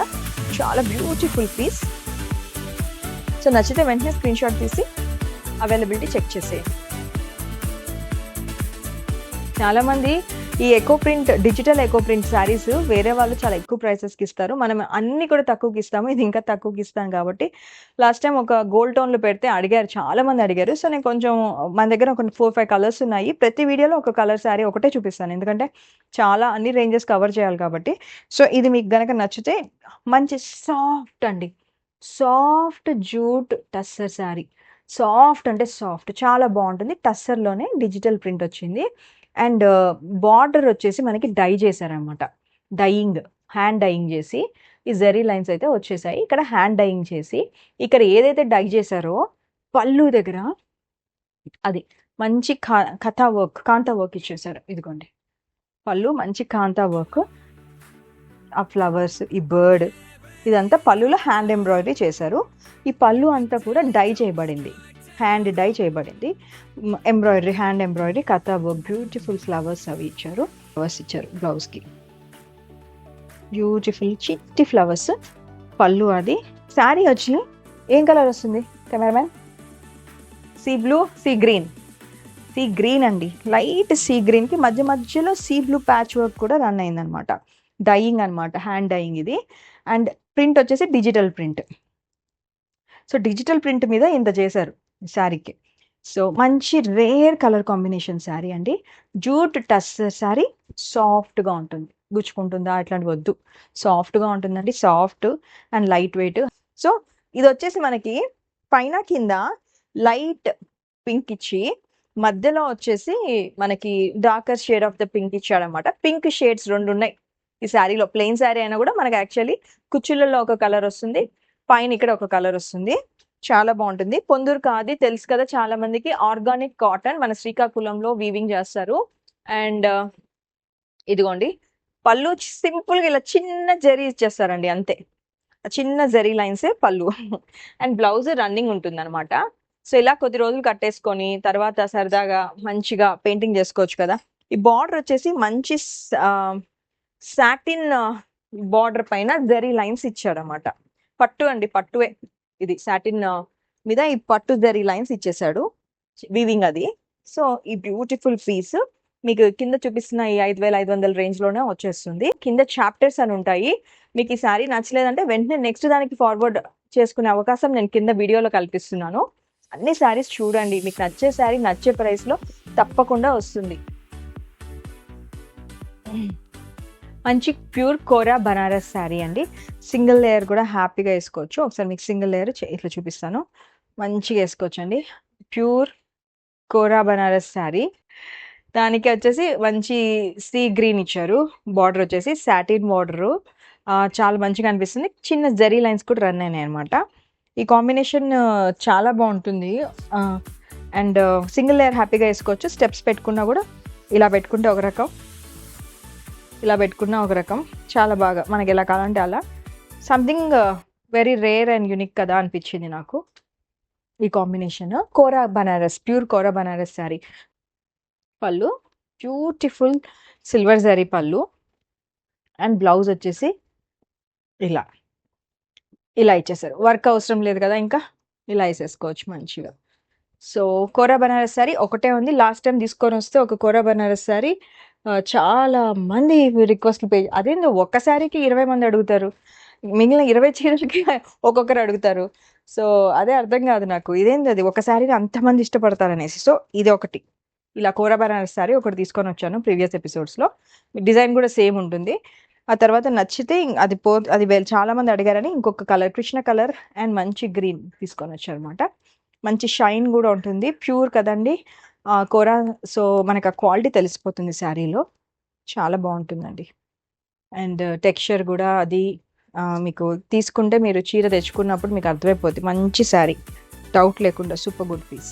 చాలా బ్యూటిఫుల్ పీస్. సో నచ్చితే వెంటనే స్క్రీన్ షాట్ తీసి అవైలబిలిటీ చెక్ చేసేయండి. చాలామంది ఈ eco print, digital eco print saris వేరే వాళ్ళు చాలా ఎక్కువ ప్రైసెస్కి ఇస్తారు. మనం అన్ని కూడా తక్కువకి ఇస్తాము, ఇది ఇంకా తక్కువకి ఇస్తాం. కాబట్టి లాస్ట్ టైం ఒక గోల్డ్ టోన్లో పెడితే అడిగారు, చాలా మంది అడిగారు. సో నేను కొంచెం మన దగ్గర ఒక 4-5 కలర్స్ ఉన్నాయి. ప్రతి వీడియోలో ఒక కలర్ శారీ ఒకటే చూపిస్తాను, ఎందుకంటే చాలా అన్ని రేంజెస్ కవర్ చేయాలి కాబట్టి. సో ఇది మీకు గనక నచ్చితే మంచి సాఫ్ట్ అండి, soft jute tussar sari. Soft అంటే సాఫ్ట్, చాలా బాగుంటుంది. టస్సర్లోనే డిజిటల్ ప్రింట్ వచ్చింది. అండ్ బార్డర్ వచ్చేసి మనకి డై చేశారనమాట. డైయింగ్, హ్యాండ్ డైయింగ్ చేసి ఈ జరీ లైన్స్ అయితే వచ్చేసాయి. ఇక్కడ హ్యాండ్ డైయింగ్ చేసి ఇక్కడ ఏదైతే డై చేశారో పళ్ళు దగ్గర అది మంచి కథా వర్క్, కాంతా వర్క్ ఇచ్చేసారు. ఇదిగోండి పళ్ళు, మంచి కాంతా వర్క్, ఆ ఫ్లవర్స్, ఈ బర్డ్, ఇదంతా పళ్ళులో హ్యాండ్ ఎంబ్రాయిడరీ చేశారు. ఈ పళ్ళు అంతా కూడా డై చేయబడింది, హ్యాండ్ డై చేయబడింది. ఎంబ్రాయిడరీ, హ్యాండ్ ఎంబ్రాయిడరీ, కథా వర్క్, బ్యూటిఫుల్ ఫ్లవర్స్ అవి ఇచ్చారు. ఫ్లవర్స్ ఇచ్చారు బ్లౌజ్కి, బ్యూటిఫుల్ చిట్టి ఫ్లవర్స్. పళ్ళు అది. శారీ వచ్చి ఏం కలర్ వస్తుంది cameraman? Sea blue, sea green. Sea green అండి, లైట్ సీ గ్రీన్కి మధ్య మధ్యలో సీ బ్లూ ప్యాచ్ వర్క్ కూడా రన్ అయిందనమాట. డైయింగ్ అనమాట, హ్యాండ్ డైయింగ్ ఇది. అండ్ ప్రింట్ వచ్చేసి digital print. So digital print మీద ఇంత చేశారు శారీకి. సో మంచి రేర్ కలర్ కాంబినేషన్ శారీ అండి. జూట్ టస్సర్ శారీ. సాఫ్ట్గా ఉంటుంది, గుచ్చుకుంటుందా అట్లాంటి వద్దు, సాఫ్ట్గా ఉంటుందండి. Soft and light weight. So ఇది వచ్చేసి మనకి పైన కింద లైట్ పింక్ ఇచ్చి మధ్యలో వచ్చేసి మనకి darker shade of the pink ఇచ్చాడనమాట. పింక్ షేడ్స్ 2 ఉన్నాయి ఈ శారీలో. ప్లెయిన్ శారీ అయినా కూడా మనకి యాక్చువల్లీ కుచ్చులలో ఒక కలర్ వస్తుంది, పైన ఇక్కడ ఒక కలర్ వస్తుంది. చాలా బాగుంటుంది. పొందూరు కాది తెలుసు కదా చాలా మందికి. ఆర్గానిక్ కాటన్, మన శ్రీకాకుళంలో వీవింగ్ చేస్తారు. అండ్ ఇదిగోండి పళ్ళు సింపుల్గా ఇలా చిన్న జరీ ఇచ్చేస్తారండి, అంతే. చిన్న జరీ లైన్సే పళ్ళు. అండ్ బ్లౌజ్ రన్నింగ్ ఉంటుంది అనమాట. సో ఇలా కొద్ది రోజులు కట్టేసుకొని తర్వాత సరదాగా మంచిగా పెయింటింగ్ చేసుకోవచ్చు కదా. ఈ బార్డర్ వచ్చేసి మంచి సాటిన్ బార్డర్ పైన జరీ లైన్స్ ఇచ్చాడనమాట. పట్టు అండి, పట్టువే ఇది. సాటిన్ మీద ఈ పట్టు జరీ లైన్స్ ఇచ్చేసాడు, వీవింగ్ అది. సో ఈ బ్యూటిఫుల్ పీస్ మీకు కింద చూపిస్తున్న ఈ 5500 రేంజ్లోనే వచ్చేస్తుంది. కింద చాప్టర్స్ అని ఉంటాయి. మీకు ఈ శారీ నచ్చలేదంటే వెంటనే నెక్స్ట్ దానికి ఫార్వర్డ్ చేసుకునే అవకాశం నేను కింద వీడియోలో కల్పిస్తున్నాను. అన్ని శారీస్ చూడండి, మీకు నచ్చే శారీ నచ్చే ప్రైస్లో తప్పకుండా వస్తుంది. మంచి ప్యూర్ కోరా బనారస్ శారీ అండి. సింగిల్ లేయర్ కూడా హ్యాపీగా వేసుకోవచ్చు. ఒకసారి మీకు సింగిల్ లేయర్ ఇట్లా చూపిస్తాను, మంచిగా వేసుకోవచ్చు అండి. ప్యూర్ కోరా బనారస్ శారీ. దానికి వచ్చేసి మంచి సీ గ్రీన్ ఇచ్చారు. బార్డర్ వచ్చేసి సాటిన్ బార్డరు, చాలా మంచిగా అనిపిస్తుంది. చిన్న జరీ లైన్స్ కూడా రన్ అయినాయి అనమాట. ఈ కాంబినేషన్ చాలా బాగుంటుంది. అండ్ సింగిల్ లేయర్ హ్యాపీగా వేసుకోవచ్చు. స్టెప్స్ పెట్టుకున్నా కూడా ఇలా పెట్టుకుంటే ఒక రకం, ఇలా పెట్టుకున్న ఒక రకం. చాలా బాగా మనకి ఎలా కావాలంటే అలా. Something very rare and unique కదా అనిపించింది నాకు ఈ కాంబినేషన్. కోరా బనారస్, ప్యూర్ కోరా బనారస్ శారీ. పళ్ళు బ్యూటిఫుల్ సిల్వర్ జరీ పళ్ళు. అండ్ బ్లౌజ్ వచ్చేసి ఇలా ఇలా ఇచ్చేసారు. వర్క్ అవసరం లేదు కదా, ఇంకా ఇలా వేసేసుకోవచ్చు మంచిగా. సో కోరా బనారస్ శారీ ఒకటే ఉంది. లాస్ట్ టైం తీసుకొని వస్తే ఒక కోరా బనారస్ శారీ చాలా మంది రిక్వెస్ట్లు అదేందో ఒక్క శారీకి 20 మంది అడుగుతారు, మిగిలిన 20 చీరలకి ఒక్కొక్కరు అడుగుతారు. సో అదే అర్థం కాదు నాకు, ఇదేంది అది ఒక శారీని అంతమంది ఇష్టపడతారు అనేసి. సో ఇది ఒకటి, ఇలా కోరా బనారస్ శారీ ఒకటి తీసుకొని వచ్చాను ప్రీవియస్ ఎపిసోడ్స్లో. డిజైన్ కూడా సేమ్ ఉంటుంది. ఆ తర్వాత నచ్చితే అది చాలా మంది అడిగారని ఇంకొక కలర్, కృష్ణ కలర్ అండ్ మంచి గ్రీన్ తీసుకొని వచ్చారనమాట. మంచి షైన్ కూడా ఉంటుంది, ప్యూర్ కదండి కోరా. సో మనకు ఆ క్వాలిటీ తెలిసిపోతుంది శారీలో, చాలా బాగుంటుందండి. అండ్ టెక్స్చర్ కూడా అది మీకు తీసుకుంటే మీరు చీర తెచ్చుకున్నప్పుడు మీకు అర్థమైపోద్ది. మంచి శారీ, డౌట్ లేకుండా సూపర్ గుడ్ పీస్.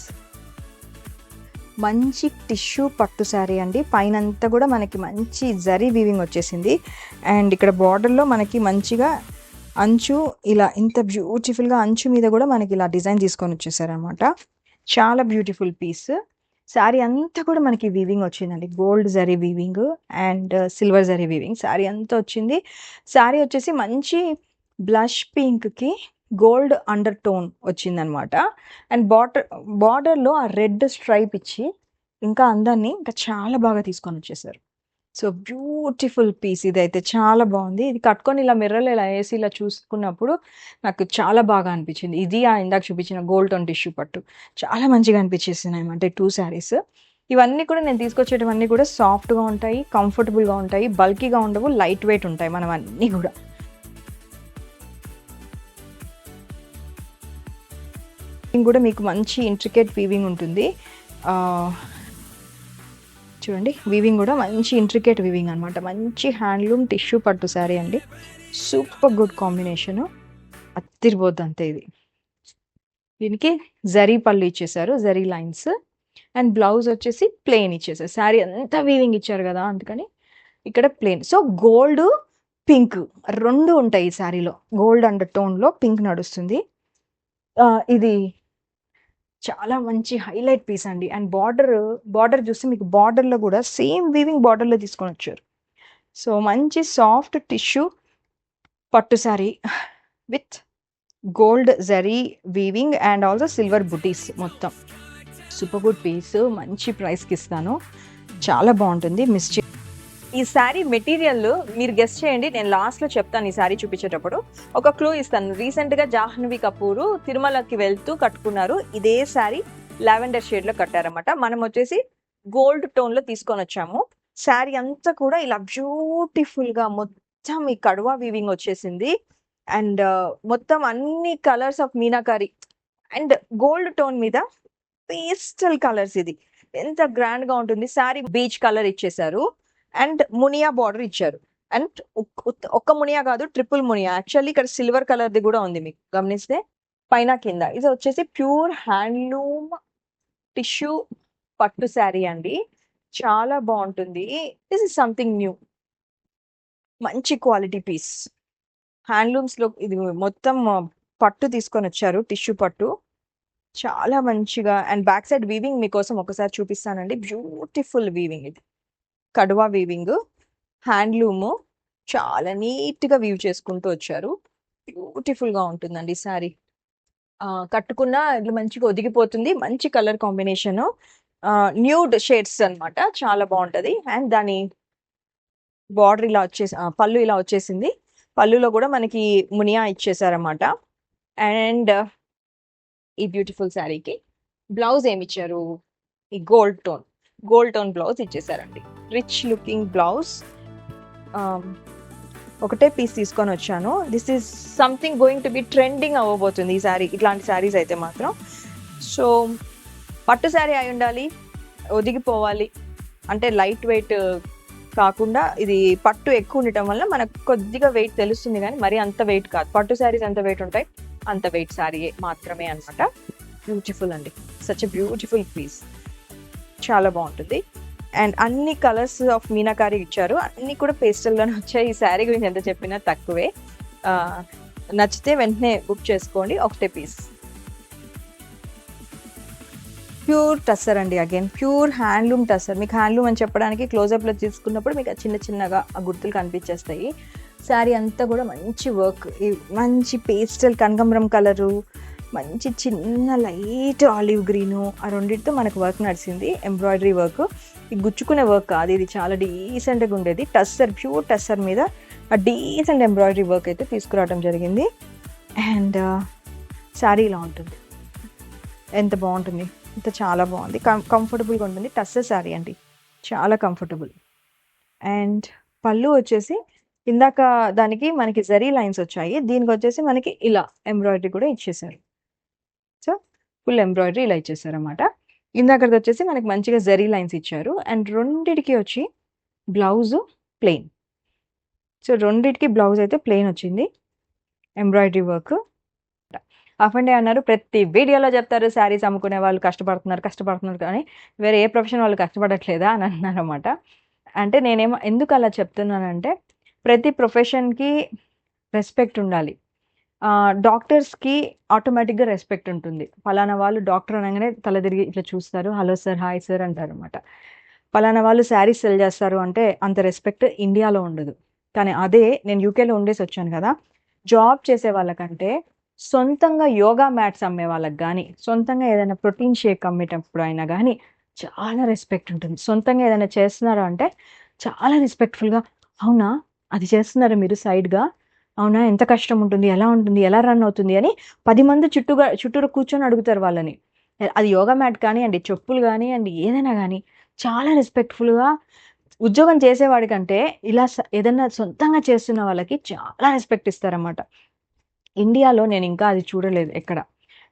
మంచి టిష్యూ పట్టు శారీ అండి. పైన అంతా కూడా మనకి మంచి జరీ వీవింగ్ వచ్చేసింది. అండ్ ఇక్కడ బార్డర్లో మనకి మంచిగా అంచు ఇలా ఇంత బ్యూటిఫుల్గా అంచు మీద కూడా మనకి ఇలా డిజైన్ తీసుకొని వచ్చేసారనమాట. చాలా బ్యూటిఫుల్ పీస్. శారీ అంతా కూడా మనకి వీవింగ్ వచ్చిందండి. Gold zari weaving and silver zari weaving sari అంతా వచ్చింది. శారీ వచ్చేసి మంచి బ్లష్ పింక్కి గోల్డ్ అండర్ టోన్ వచ్చిందనమాట. అండ్ బార్డర్లో ఆ రెడ్ స్ట్రైప్ ఇచ్చి ఇంకా అందాన్ని ఇంకా చాలా బాగా తీసుకొని వచ్చేసారు. సో బ్యూటిఫుల్ పీస్ ఇదైతే చాలా బాగుంది. ఇది కట్టుకొని ఇలా మిర్రర్లో ఇలా వేసి ఇలా చూసుకున్నప్పుడు నాకు చాలా బాగా అనిపించింది. ఇది ఇందాక చూపించిన గోల్డ్ టోన్ టిష్యూ పట్టు చాలా మంచిగా అనిపించేసినాయి అంటే 2 శారీస్. ఇవన్నీ కూడా నేను తీసుకొచ్చేటివన్నీ కూడా సాఫ్ట్గా ఉంటాయి, కంఫర్టబుల్గా ఉంటాయి, బల్కీగా ఉండవు, లైట్ వెయిట్ ఉంటాయి మనం అన్నీ కూడా. కూడా మీకు మంచి ఇంట్రికేట్ వీవింగ్ ఉంటుంది. చూడండి వీవింగ్ కూడా మంచి ఇంట్రికేట్ వీవింగ్ అనమాట. మంచి హ్యాండ్లూమ్ టిష్యూ పట్టు శారీ అండి. Super good combination. అత్తిరిపోద్ది అంతే ఇది. దీనికి జరీ పళ్ళు ఇచ్చేసారు, జరీ లైన్స్. అండ్ బ్లౌజ్ వచ్చేసి ప్లెయిన్ ఇచ్చేసారు. శారీ అంతా వీవింగ్ ఇచ్చారు కదా అందుకని ఇక్కడ ప్లెయిన్. సో గోల్డ్ పింక్ 2 ఉంటాయి ఈ శారీలో. గోల్డ్ అండర్ టోన్లో పింక్ నడుస్తుంది. ఇది చాలా మంచి హైలైట్ పీస్ అండి. అండ్ బార్డర్ చూస్తే మీకు బార్డర్లో కూడా సేమ్ వీవింగ్ బార్డర్లో తీసుకొని వచ్చారు. సో మంచి సాఫ్ట్ టిష్యూ పట్టు sari with gold zari weaving and also silver బుటీస్. మొత్తం సూపర్ గుడ్ పీస్. మంచి ప్రైస్కి ఇస్తాను. చాలా బాగుంటుంది. ఈ శారీ మెటీరియల్ మీరు గెస్ట్ చేయండి. నేను లాస్ట్లో చెప్తాను ఈ శారీ చూపించేటప్పుడు. ఒక క్లూ ఇస్తాను. రీసెంట్గా జాహ్నవి కపూర్ తిరుమలకి వెళ్తూ కట్టుకున్నారు. ఇదే శారీ లావెండర్ షేడ్లో కట్టారన్నమాట. మనం వచ్చేసి గోల్డ్ టోన్లో తీసుకొని వచ్చాము. శారీ అంతా కూడా ఇలా బ్యూటిఫుల్గా మొత్తం ఈ కడువా వీవింగ్ వచ్చేసింది. అండ్ మొత్తం అన్ని colours of meenakari and gold tone మీద పేస్టల్ కలర్స్. ఇది ఎంత గ్రాండ్గా ఉంటుంది. శారీ బీచ్ కలర్ ఇచ్చేసారు అండ్ మునియా బార్డర్ ఇచ్చారు. అండ్ ఒక్క మునియా కాదు, ట్రిపుల్ మునియా. యాక్చువల్లీ ఇక్కడ సిల్వర్ కలర్ది కూడా ఉంది మీకు గమనిస్తే పైన కింద. ఇది వచ్చేసి ప్యూర్ హ్యాండ్లూమ్ టిష్యూ పట్టు శారీ అండి. చాలా బాగుంటుంది. This is something new. మంచి క్వాలిటీ పీస్. హ్యాండ్లూమ్స్లో ఇది మొత్తం పట్టు తీసుకొని వచ్చారు, టిష్యూ పట్టు. చాలా మంచిగా. అండ్ బ్యాక్ సైడ్ వీవింగ్ మీకోసం ఒకసారి చూపిస్తానండి. Beautiful weaving. ఇది కడువా వీవింగ్, హ్యాండ్లూము. చాలా నీట్గా వీవ్ చేసుకుంటూ వచ్చారు. బ్యూటిఫుల్గా ఉంటుందండి శారీ. కట్టుకున్న ఇట్లా మంచిగా ఒదిగిపోతుంది. మంచి కలర్ కాంబినేషను, న్యూడ్ షేడ్స్ అనమాట. చాలా బాగుంటుంది. అండ్ దాని బార్డర్ ఇలా వచ్చేసి పళ్ళు ఇలా వచ్చేసింది. పళ్ళులో కూడా మనకి మునియా ఇచ్చేసారన్నమాట. అండ్ ఈ బ్యూటిఫుల్ శారీకి బ్లౌజ్ ఏమి ఇచ్చారు? ఈ గోల్డ్ టోన్ బ్లౌజ్ ఇచ్చేసారండి. Rich looking blouse. ఒకటే పీస్ తీసుకొని వచ్చాను. This is something going to be trending అవ్వబోతుంది ఈ శారీ. ఇట్లాంటి శారీస్ అయితే మాత్రం. సో పట్టు శారీ అయి ఉండాలి, ఒదిగిపోవాలి అంటే లైట్ వెయిట్ కాకుండా ఇది పట్టు ఎక్కువ ఉండటం వల్ల మనకు కొద్దిగా వెయిట్ తెలుస్తుంది, కానీ మరి అంత వెయిట్ కాదు. పట్టు శారీస్ ఎంత వెయిట్ ఉంటాయి అంత వెయిట్ శారీ మాత్రమే అనమాట. బ్యూటిఫుల్ అండి. Such a beautiful piece. చాలా బాగుంటుంది. అండ్ అన్ని కలర్స్ ఆఫ్ మీనాకారి ఇచ్చారు. అన్నీ కూడా పేస్టల్లోనే వచ్చాయి. ఈ శారీ గురించి ఎంత చెప్పినా తక్కువే. నచ్చితే వెంటనే బుక్ చేసుకోండి. ఒకటే పీస్. ప్యూర్ టస్సర్ అండి. Again pure handloom tussar. మీకు హ్యాండ్లూమ్ అని చెప్పడానికి క్లోజప్లో తీసుకున్నప్పుడు మీకు చిన్నగా ఆ గుర్తులు కనిపించేస్తాయి. శారీ అంతా కూడా మంచి వర్క్, మంచి పేస్టల్ కనకాంబరం కలరు, మంచి చిన్న లైట్ ఆలివ్ గ్రీను, ఆ రెండింటితో మనకు వర్క్ నడిచింది. Embroidery work. ఈ గుచ్చుకునే వర్క్ కాదు, ఇది చాలా డీసెంట్గా ఉండేది. టస్సర్, ప్యూర్ టస్సర్ మీద ఆ డీసెంట్ ఎంబ్రాయిడరీ వర్క్ అయితే తీసుకురావడం జరిగింది. అండ్ శారీ ఇలా ఉంటుంది. ఎంత బాగుంటుంది, ఇంత చాలా బాగుంది. కంఫర్టబుల్గా ఉంటుంది. టస్సర్ శారీ అండి, చాలా కంఫర్టబుల్. అండ్ పళ్ళు వచ్చేసి ఇందాక దానికి మనకి జరీ లైన్స్ వచ్చాయి, దీనికి వచ్చేసి మనకి ఇలా ఎంబ్రాయిడరీ కూడా ఇచ్చేసారు. సో ఫుల్ ఎంబ్రాయిడరీ ఇలా ఇచ్చేసారు అన్నమాట. ఇందాకది వచ్చేసి మనకి మంచిగా జరీ లైన్స్ ఇచ్చారు. అండ్ రెండిటికి వచ్చి బ్లౌజు ప్లెయిన్. సో రెండిటికి బ్లౌజ్ అయితే ప్లెయిన్ వచ్చింది, ఎంబ్రాయిడరీ వర్క్. అఫండే అన్నారు, ప్రతి వీడియోలో చెప్తారు శారీస్ అమ్ముకునే వాళ్ళు కష్టపడుతున్నారు కానీ వేరే ఏ ప్రొఫెషన్ వాళ్ళు కష్టపడట్లేదా అని అన్నారన్నమాట. అంటే నేనేమో ఎందుకు అలా చెప్తున్నానంటే ప్రతి ప్రొఫెషన్‌కి రెస్పెక్ట్ ఉండాలి. డాక్టర్స్‌కి ఆటోమేటిక్‌గా రెస్పెక్ట్ ఉంటుంది. పలానా వాళ్ళు డాక్టర్ అనగానే తల తిరిగి ఇట్లా చూస్తారు. హలో సార్, హాయ్ సార్ అంటారన్నమాట. పలానా వాళ్ళు శారీస్ సెల్ చేస్తారు అంటే అంత రెస్పెక్ట్ ఇండియాలో ఉండదు. కానీ అదే నేను యూకేలో ఉండేసి వచ్చాను కదా! జాబ్ చేసే వాళ్ళకంటే సొంతంగా యోగా మ్యాట్స్ అమ్మే వాళ్ళకి గానీ, సొంతంగా ఏదైనా ప్రోటీన్ షేక్ అమ్మేటప్పుడు అయినా గానీ చాలా రెస్పెక్ట్ ఉంటుంది. సొంతంగా ఏదైనా చేస్తున్నారా అంటే చాలా రెస్పెక్ట్‌ఫుల్‌గా అవునా! అది చేస్తున్నారా మీరు సైడ్‌గా? అవునా! ఎంత కష్టం ఉంటుంది? ఎలా ఉంటుంది? ఎలా రన్ అవుతుంది? అని 10 మంది చుట్టూరు కూర్చొని అడుగుతారు వాళ్ళని. అది యోగా మ్యాట్ కానియండి, చెప్పులు గానియండి, ఏదైనా గానీ చాలా రెస్పెక్ట్‌ఫుల్‌గా ఉద్యోగం చేసేవాడికంటే ఇలా ఏదన్నా సొంతంగా చేస్తున్న వాళ్ళకి చాలా రెస్పెక్ట్ ఇస్తారన్నమాట. ఇండియాలో నేనింకా అది చూడలేదు ఎక్కడ.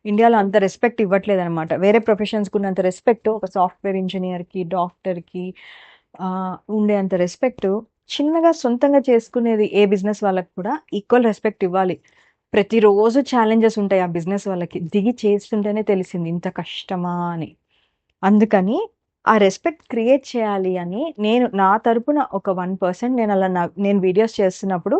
ఇండియాలో అంత రెస్పెక్ట్ ఇవ్వట్లేదనమాట. వేరే ప్రొఫెషన్స్‌కి ఉన్నంత రెస్పెక్ట్ ఒక సాఫ్ట్‌వేర్ ఇంజినీర్‌కి, డాక్టర్‌కి ఉండే అంత రెస్పెక్ట్ చిన్నగా సొంతంగా చేసుకునేది ఏ బిజినెస్ వాళ్ళకి కూడా ఈక్వల్ రెస్పెక్ట్ ఇవ్వాలి. ప్రతిరోజు ఛాలెంజెస్ ఉంటాయి ఆ బిజినెస్ వాళ్ళకి. దిగి చేస్తుంటేనే తెలిసింది ఇంత కష్టమా అని. అందుకని ఆ రెస్పెక్ట్ క్రియేట్ చేయాలి అని నేను నా తరపున ఒక 1% నేను వీడియోస్ చేస్తున్నప్పుడు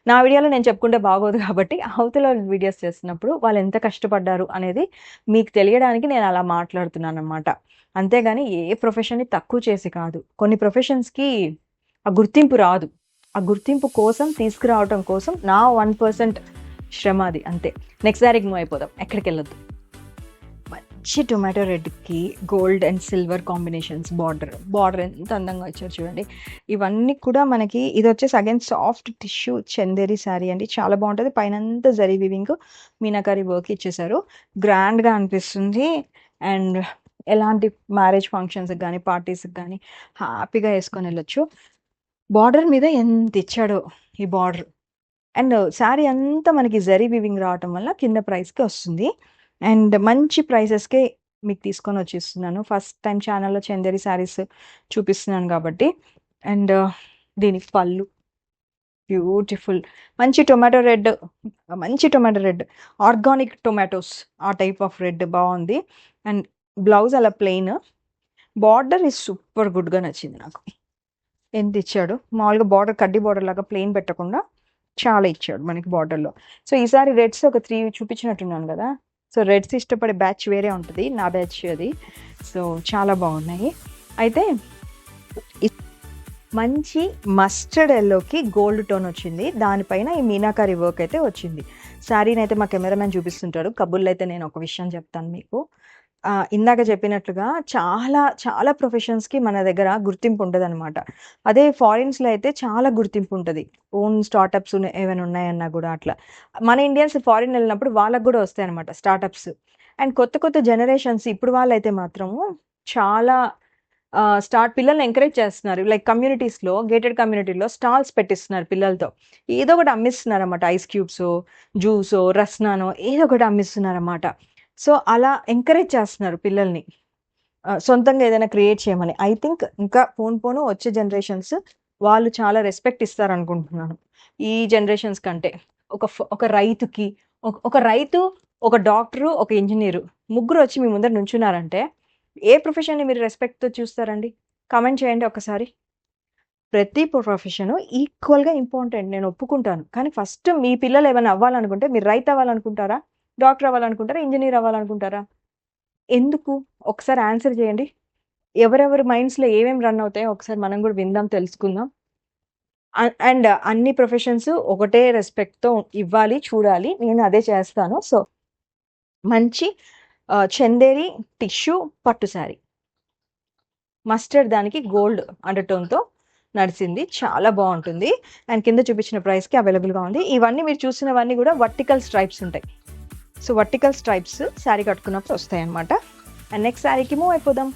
నా వీడియోలో నేను చెప్పుకుంటే బాగోదు కాబట్టి అవతల వీడియోస్ చేస్తున్నప్పుడు వాళ్ళు ఎంత కష్టపడ్డారు అనేది మీకు తెలియడానికి నేను అలా మాట్లాడుతున్నానన్నమాట. అంతేగాని ఏ ప్రొఫెషన్‌ని తక్కువ చేసి కాదు. కొన్ని ప్రొఫెషన్స్‌కి ఆ గుర్తింపు రాదు. ఆ గుర్తింపు కోసం తీసుకురావటం కోసం నా 1% శ్రమ అది అంతే. నెక్స్ట్ సారికి మూవ్ అయిపోదాం. ఎక్కడికెళ్ళొద్దు. మంచి టొమాటో రెడ్‌కి gold and silver combinations border ఎంత అందంగా ఇచ్చారు చూడండి. ఇవన్నీ కూడా మనకి ఇదొచ్చేసి again soft tissue Chanderi sari అండి. చాలా బావుంటది. పైనంతా జరీ వీవింగ్ మీనాకరి వర్క్ ఇచ్చేసారు. గ్రాండ్‌గా అనిపిస్తుంది. అండ్ ఎలాంటి మ్యారేజ్ ఫంక్షన్స్‌కి గానీ, పార్టీస్‌కి గానీ హ్యాపీగా యేసుకొనెళ్ళొచ్చు. బార్డర్ మీద ఎంత ఇచ్చాడో ఈ బార్డర్. అండ్ శారీ అంతా మనకి జరీ వీవింగ్ రావటం వల్ల కింద ప్రైస్‌కి వస్తుంది. అండ్ మంచి ప్రైసెస్‌కే మీకు తీసుకొని వచ్చేస్తున్నాను. ఫస్ట్ టైమ్ ఛానల్‌లో చందేరి శారీస్ చూపిస్తున్నాను కాబట్టి. అండ్ దీనికి పళ్ళు బ్యూటిఫుల్ మంచి టొమాటో రెడ్ ఆర్గానిక్ టొమాటోస్ ఆ టైప్ ఆఫ్ రెడ్ బావుంది. అండ్ బ్లౌజ్ అలా ప్లెయిన్. బార్డర్ ఈజ్ సూపర్ గుడ్‌గా నచ్చింది నాకు. ఎంత ఇచ్చాడు. మామూలుగా బార్డర్ కడ్డీ బార్డర్ లాగా ప్లెయిన్ పెట్టకుండా చాలా ఇచ్చాడు మనకి బార్డర్‌లో. సో, ఈసారి రెడ్స్ ఒక 3 చూపించినట్టున్నాను గదా! సో, రెడ్స్ ఇష్టపడే బ్యాచ్ వేరే ఉంటది. నా బ్యాచ్ అది. సో, చాలా బాగున్నాయి. అయితే మంచి మస్టర్డ్ యెల్లోకి గోల్డ్ టోన్ వచ్చింది. దానిపైన ఈ మీనాకరి వర్క్ అయితే వచ్చింది. శారీనైతే మా కెమెరామెన్ చూపిస్తుంటాడు. కబుర్లు అయితే నేను ఒక విషయం చెప్తాను మీకు. ఇందాక చెప్పినట్లుగా చాలా ప్రొఫెషన్స్‌కి మన దగ్గర గుర్తింపు ఉండదనమాట. అదే ఫారిన్స్‌లో అయితే చాలా గుర్తింపు ఉంటది. ఓన్ స్టార్టప్స్ ఏమైనా ఉన్నాయన్నా గూడా అట్లా. మన ఇండియన్స్ ఫారిన్ వెళ్ళినప్పుడు వాళ్ళకి గూడా వస్తాయన్నమాట స్టార్టప్స్. అండ్ కొత్త జనరేషన్స్ ఇప్పుడు వాళ్ళైతే మాత్రము చాలా పిల్లల్ని ఎంకరేజ్ చేస్తున్నారు. లైక్ కమ్యూనిటీస్‌లో గేటెడ్ కమ్యూనిటీలో స్టాల్స్ పెట్టిస్తున్నారు పిల్లలతో. ఏదో ఒకటి అమ్మిస్తున్నారన్నమాట. ఐస్ క్యూబ్సో, జ్యూసో, రస్నానో ఏదో ఒకటి అమ్మిస్తున్నారన్నమాట. సో, అలా ఎంకరేజ్ చేస్తున్నారు పిల్లల్ని. సొంతంగా ఏదైనా క్రియేట్ చేయమని. ఐ థింక్ ఇంకా పోను వచ్చే జనరేషన్స్ వాళ్ళు చాలా రెస్పెక్ట్ ఇస్తారనుకుంటున్నాను. ఈ జనరేషన్స్ కంటే. ఒక రైతుకి ఒక రైతు, ఒక డాక్టరు, ఒక ఇంజినీరు ముగ్గురు వచ్చి మీ ముందర నుంచున్నారంటే ఏ ప్రొఫెషన్‌ని మీరు రెస్పెక్ట్‌తో చూస్తారండి? కామెంట్ చేయండి ఒక్కసారి. ప్రతి ప్రొఫెషను ఈక్వల్‌గా ఇంపార్టెంట్ నేను ఒప్పుకుంటాను. కానీ ఫస్ట్ మీ పిల్లలు ఏమైనా అవ్వాలనుకుంటే మీరు రైతు అవ్వాలనుకుంటారా? డాక్టర్ అవ్వాలనుకుంటారా? ఇంజినీర్ అవ్వాలనుకుంటారా? ఎందుకు? ఒకసారి ఆన్సర్ చేయండి. ఎవరెవరి మైండ్స్‌లో ఏమేమి రన్ అవుతాయో ఒకసారి మనం గూడా విందాం, తెలుసుకుందాం. అండ్ అన్ని ప్రొఫెషన్స్ ఒకటే రెస్పెక్ట్‌తో ఇవ్వాలి, చూడాలి. నేను అదే చేస్తాను. సో, మంచి చందేరి టిష్యూ పట్టు శారీ. మస్టర్డ్ దానికి గోల్డ్ అండర్‌టోన్‌తో నడిసింది. చాలా బావుంటుంది. అండ్ కింద చూపించిన ప్రైస్‌కి అవైలబుల్‌గా ఉంది. ఇవన్నీ మీరు చూసినవన్నీ గూడా వర్టికల్ స్ట్రైప్స్ ఉంటాయి. సో, వర్టికల్ స్ట్రైప్స్ శారీ కట్టుకున్నప్పుడు వస్తాయన్నమాట. అండ్ నెక్స్ట్ శారీకి మూవ్ అయిపోదాం.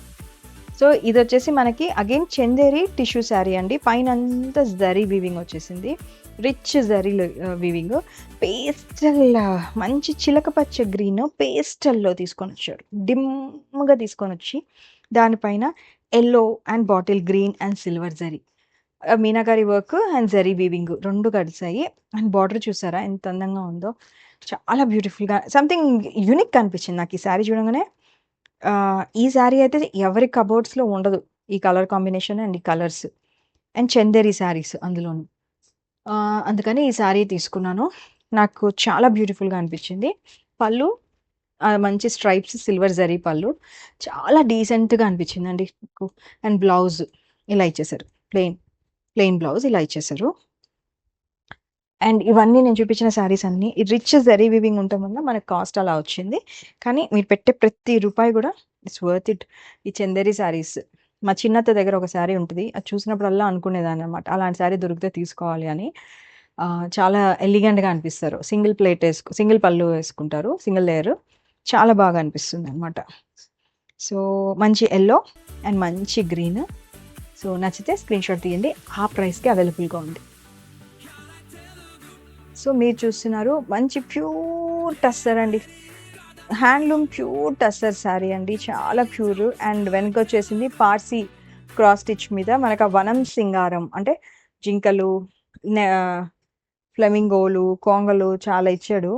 సో, ఇదొచ్చేసి మనకి అగైన్ చందేరి టిష్యూ శారీ అండి. పైనంతా జరీ వీవింగ్ వచ్చేసింది. రిచ్ జరీలో వీవింగ్. పేస్టల్ మంచి చిలక పచ్చ గ్రీన్ పేస్టల్‌లో తీసుకొనొచ్చారు. డిమ్‌గా తీసుకొనొచ్చి దానిపైన yellow and bottle green and silver జరీ. మీనాకరి వర్క్ అండ్ జరీ వీవింగ్ 2 కలిసాయి. అండ్ బార్డర్ చూసారా ఎంత అందంగా ఉందో. చాలా బ్యూటిఫుల్గా సంథింగ్ యూనిక్ అనిపించింది నాకు ఈ శారీ చూడగానే. ఈ శారీ అయితే ఎవరి కబోర్డ్స్లో ఉండదు, ఈ కలర్ కాంబినేషన్ అండ్ ఈ కలర్స్ అండ్ చందేరి శారీస్ అందులోను. అందుకని ఈ శారీ తీసుకున్నాను. నాకు చాలా బ్యూటిఫుల్గా అనిపించింది. పళ్ళు మంచి స్ట్రైప్స్ సిల్వర్ జరీ పళ్ళు, చాలా డీసెంట్గా అనిపించిందండి నాకు. అండ్ బ్లౌజ్ ఇలా ఇచ్చేసారు, ప్లెయిన్ బ్లౌజ్ ఇలా ఇచ్చేసారు. అండ్ ఇవన్నీ నేను చూపించిన శారీస్ అన్నీ రిచ్ జరీ వివింగ్ ఉండటం వల్ల మనకు కాస్ట్ అలా వచ్చింది. కానీ మీరు పెట్టే ప్రతి రూపాయి కూడా ఇట్స్ వర్త్ ఇట్. ఈ చందేరి శారీస్ మా చిన్నత్త దగ్గర ఒక శారీ ఉంటుంది, అది చూసినప్పుడల్లా అనుకునేదాన్ని అనమాట, అలాంటి శారీ దొరికితే తీసుకోవాలి అని. చాలా ఎలిగెంట్గా అనిపిస్తారు. సింగిల్ పళ్ళు వేసుకుంటారు, సింగిల్ లేయర్, చాలా బాగా అనిపిస్తుంది అనమాట. సో మంచి ఎల్లో అండ్ మంచి గ్రీన్. సో నచ్చితే స్క్రీన్ షాట్ తీయండి, ఆ ప్రైస్కి అవైలబుల్గా ఉంది. సో మీరు చూస్తున్నారు మంచి ప్యూర్ టస్సర్ అండి, హ్యాండ్లూమ్ ప్యూర్ టస్సర్ శారీ అండి, చాలా ప్యూర్. అండ్ వెనక వచ్చేసింది పార్సీ క్రాస్ స్టిచ్ మీద మనకు ఆ వనం సింగారం అంటే జింకలు, ఫ్లెమింగోలు, కొంగలు చాలా ఇచ్చాడు.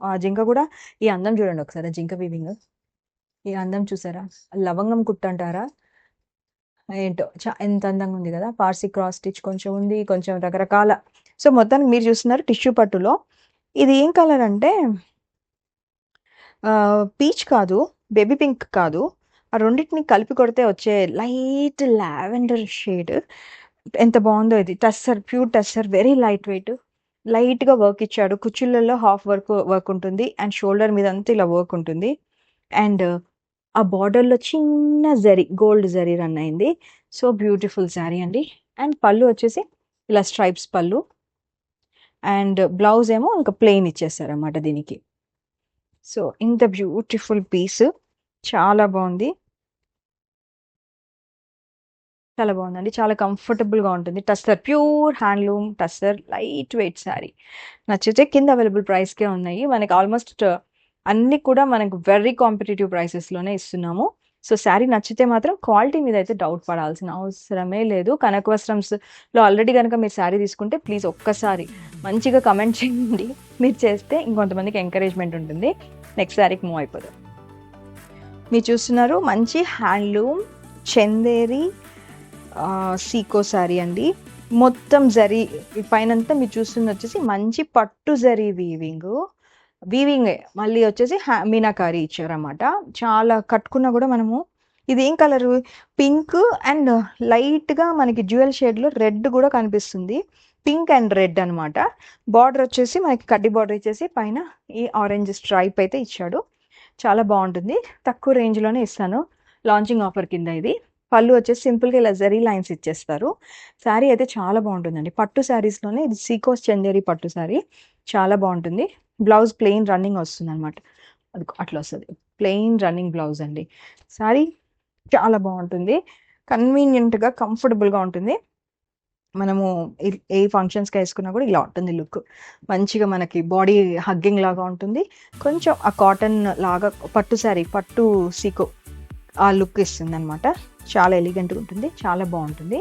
ఆ జింక కూడా, ఈ అందం చూడండి ఒకసారి, జింక వీవింగ్, ఈ అందం చూసారా, లవంగం కుట్టు అంటారా ఏంటో, ఎంత అందంగా ఉంది కదా. పార్సీ క్రాస్ స్టిచ్ కొంచెం ఉంది, కొంచెం రకరకాల. సో మొత్తానికి మీరు చూస్తున్నారు టిష్యూ పట్టులో. ఇది ఏం కలర్ అంటే పీచ్ కాదు, బేబీ పింక్ కాదు, ఆ రెండింటిని కలిపి కొడితే వచ్చే లైట్ లావెండర్ షేడ్. ఎంత బాగుందో ఇది. Tussar, pure tussar, very light weight, లైట్గా వర్క్ ఇచ్చాడు. కుచ్చిళ్ళల్లో హాఫ్ వర్క్ ఉంటుంది అండ్ షోల్డర్ మీద అంతా ఇలా వర్క్ ఉంటుంది. అండ్ ఆ బార్డర్లో చిన్న జరీ, గోల్డ్ జరీ రన్ అయింది. సో బ్యూటిఫుల్ శారీ అండి. అండ్ పళ్ళు వచ్చేసి ఇలా స్ట్రైప్స్ పళ్ళు, అండ్ బ్లౌజ్ ఏమో ఇంకా ప్లెయిన్ ఇచ్చేసారన్నమాట దీనికి. సో ఇంత బ్యూటిఫుల్ పీస్, చాలా బాగుంది, చాలా బాగుందండి, చాలా కంఫర్టబుల్గా ఉంటుంది. Tussar, pure handloom tussar, light weight sari. నచ్చితే కింద అవైలబుల్ ప్రైస్కే ఉన్నాయి. మనకి ఆల్మోస్ట్ అన్నీ కూడా మనకు వెరీ కాంపిటేటివ్ ప్రైసెస్లోనే ఇస్తున్నాము. సో శారీ నచ్చితే మాత్రం క్వాలిటీ మీద అయితే డౌట్ పడాల్సిన అవసరమే లేదు. కనక వస్త్రంస్లో ఆల్రెడీ కనుక మీరు శారీ తీసుకుంటే ప్లీజ్ ఒక్కసారి మంచిగా కమెంట్ చేయండి. మీరు చేస్తే ఇంకొంతమందికి ఎంకరేజ్మెంట్ ఉంటుంది. నెక్స్ట్ శారీకి మూవ్ అయిపోదాం. మీరు చూస్తున్నారు మంచి హ్యాండ్లూమ్ చందేరి సీకో శారీ అండి. మొత్తం జరీ పైనంతా మీరు చూస్తుంది వచ్చేసి మంచి పట్టు జరీ వీవింగ్ మళ్ళీ వచ్చేసి మీనాకారి ఇచ్చారన్నమాట. చాలా కట్టుకున్నా కూడా మనము, ఇది ఏం కలరు, పింక్ అండ్ లైట్గా మనకి జ్యువెల్ షేడ్లో రెడ్ కూడా కనిపిస్తుంది, పింక్ అండ్ రెడ్ అనమాట. బార్డర్ వచ్చేసి మనకి కడ్డీ బార్డర్ ఇచ్చేసి పైన ఈ ఆరెంజ్ స్ట్రైప్ అయితే ఇచ్చాడు. చాలా బాగుంటుంది, తక్కువ రేంజ్లోనే ఇస్తాను, లాంచింగ్ ఆఫర్ కింద ఇది. పళ్ళు వచ్చేసి సింపుల్గా ఇలా జరీ లైన్స్ ఇచ్చేస్తారు. శారీ అయితే చాలా బాగుంటుందండి. పట్టు శారీస్లోనే ఇది సీకోస్ చందేరి పట్టు శారీ, చాలా బాగుంటుంది. బ్లౌజ్ ప్లెయిన్ రన్నింగ్ వస్తుంది అనమాట, అది అట్లా వస్తుంది, ప్లెయిన్ రన్నింగ్ బ్లౌజ్ అండి. శారీ చాలా బాగుంటుంది, కన్వీనియంట్గా కంఫర్టబుల్గా ఉంటుంది. మనము ఏ ఫంక్షన్స్కి వేసుకున్నా కూడా ఇలా ఉంటుంది లుక్. మంచిగా మనకి బాడీ హగ్గింగ్ లాగా ఉంటుంది, కొంచెం ఆ కాటన్ లాగా పట్టు శారీ, పట్టు సీకో ఆ లుక్ ఇస్తుంది అనమాట. చాలా ఎలిగెంట్గా ఉంటుంది, చాలా బాగుంటుంది.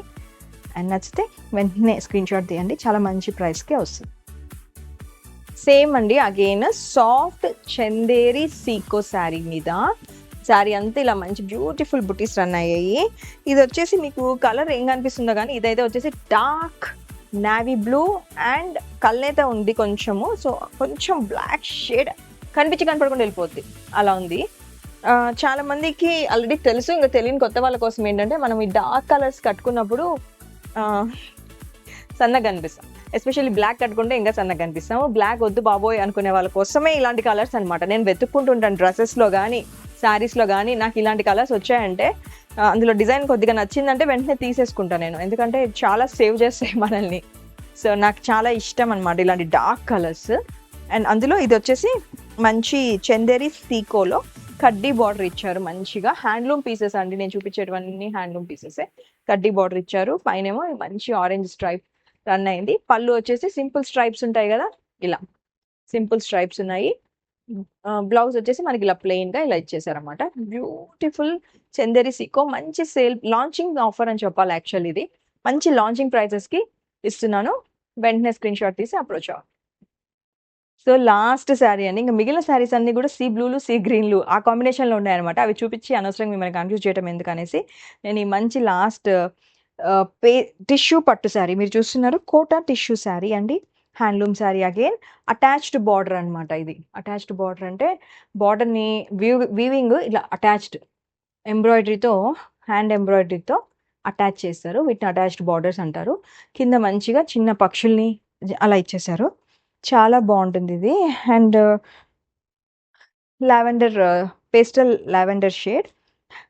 అండ్ నచ్చితే వెంటనే స్క్రీన్ షాట్ తీయండి, చాలా మంచి ప్రైస్కే వస్తుంది. సేమ్ అండి, అగైన్ సాఫ్ట్ చందేరి సీకో శారీ మీద, శారీ అంతా ఇలా మంచి బ్యూటిఫుల్ బుటీస్ రన్ అయ్యాయి. ఇది వచ్చేసి మీకు కలర్ ఏం కనిపిస్తుందో కానీ ఇదైతే వచ్చేసి డార్క్ నావీ బ్లూ అండ్ కల్నేత ఉంది కొంచెము. సో కొంచెం బ్లాక్ షేడ్ కనిపించకుండా వెళ్ళిపోద్ది, అలా ఉంది. చాలా మందికి ఆల్రెడీ తెలుసు, ఇంకా తెలియని కొత్త వాళ్ళ కోసం ఏంటంటే మనం ఈ డార్క్ కలర్స్ కట్టుకున్నప్పుడు సన్నగా కనిపిస్తాం. ఎస్పెషల్లీ బ్లాక్ కట్టుకుంటే ఇంకా సన్నగా కనిపిస్తాము. బ్లాక్ వద్దు బాబోయ్ అనుకునే వాళ్ళ కోసమే ఇలాంటి కలర్స్ అనమాట. నేను వెతుక్కుంటుంటాను డ్రెస్సెస్లో కానీ శారీస్లో కానీ, నాకు ఇలాంటి కలర్స్ వచ్చాయంటే అందులో డిజైన్ కొద్దిగా నచ్చిందంటే వెంటనే తీసేసుకుంటాను నేను, ఎందుకంటే చాలా సేవ్ చేస్తాయి మనల్ని. సో నాకు చాలా ఇష్టం అనమాట ఇలాంటి డార్క్ కలర్స్. అండ్ అందులో ఇది వచ్చేసి మంచి చందేరి సీకోలో కడ్డీ బార్డర్ ఇచ్చారు, మంచిగా హ్యాండ్లూమ్ పీసెస్ అండి. నేను చూపించేటివన్నీ హ్యాండ్లూమ్ పీసెస్, కడ్డీ బార్డర్ ఇచ్చారు. పైనేమో మంచి ఆరెంజ్ స్ట్రైప్ రన్ అయింది. పళ్ళు వచ్చేసి సింపుల్ స్ట్రైప్స్ ఉంటాయి కదా, ఇలా సింపుల్ స్ట్రైప్స్ ఉన్నాయి. బ్లౌజ్ వచ్చేసి మనకి ఇలా ప్లెయిన్ గా ఇలా ఇచ్చేసారన్నమాట. బ్యూటిఫుల్ చందేరి సీకో, మంచి సేల్ లాంచింగ్ ఆఫర్ అని చెప్పాలి. యాక్చువల్ ఇది మంచి లాంచింగ్ ప్రైసెస్ కి ఇస్తున్నాను. వెంటనే స్క్రీన్ షాట్ తీసి అప్రోచ్ అవ్వండి. సో లాస్ట్ శారీ అండి. ఇంక మిగిలిన శారీస్ అన్నీ కూడా సీ బ్లూలు, సీ గ్రీన్‌లు ఆ కాంబినేషన్‌లో ఉన్నాయన్నమాట. అవి చూపించి అనవసరంగా మిమ్మల్ని కన్‌ఫ్యూజ్ చేయడం ఎందుకనేసి నేను ఈ మంచి లాస్ట్ పే టిష్యూ పట్టు శారీ మీరు చూస్తున్నారు. కోటా టిష్యూ శారీ అండి. Handloom sari again attached border అనమాట ఇది. అటాచ్డ్ బార్డర్ అంటే బార్డర్‌ని వీవింగ్ ఇలా అటాచ్డ్ ఎంబ్రాయిడరీతో హ్యాండ్ ఎంబ్రాయిడరీతో అటాచ్ చేస్తారు. వీటిని అటాచ్డ్ బార్డర్స్ అంటారు. కింద మంచిగా చిన్న పక్షుల్ని అలా ఇచ్చేశారు. చాలా బాగుంటుంది ఇది. And lavender pastel lavender shade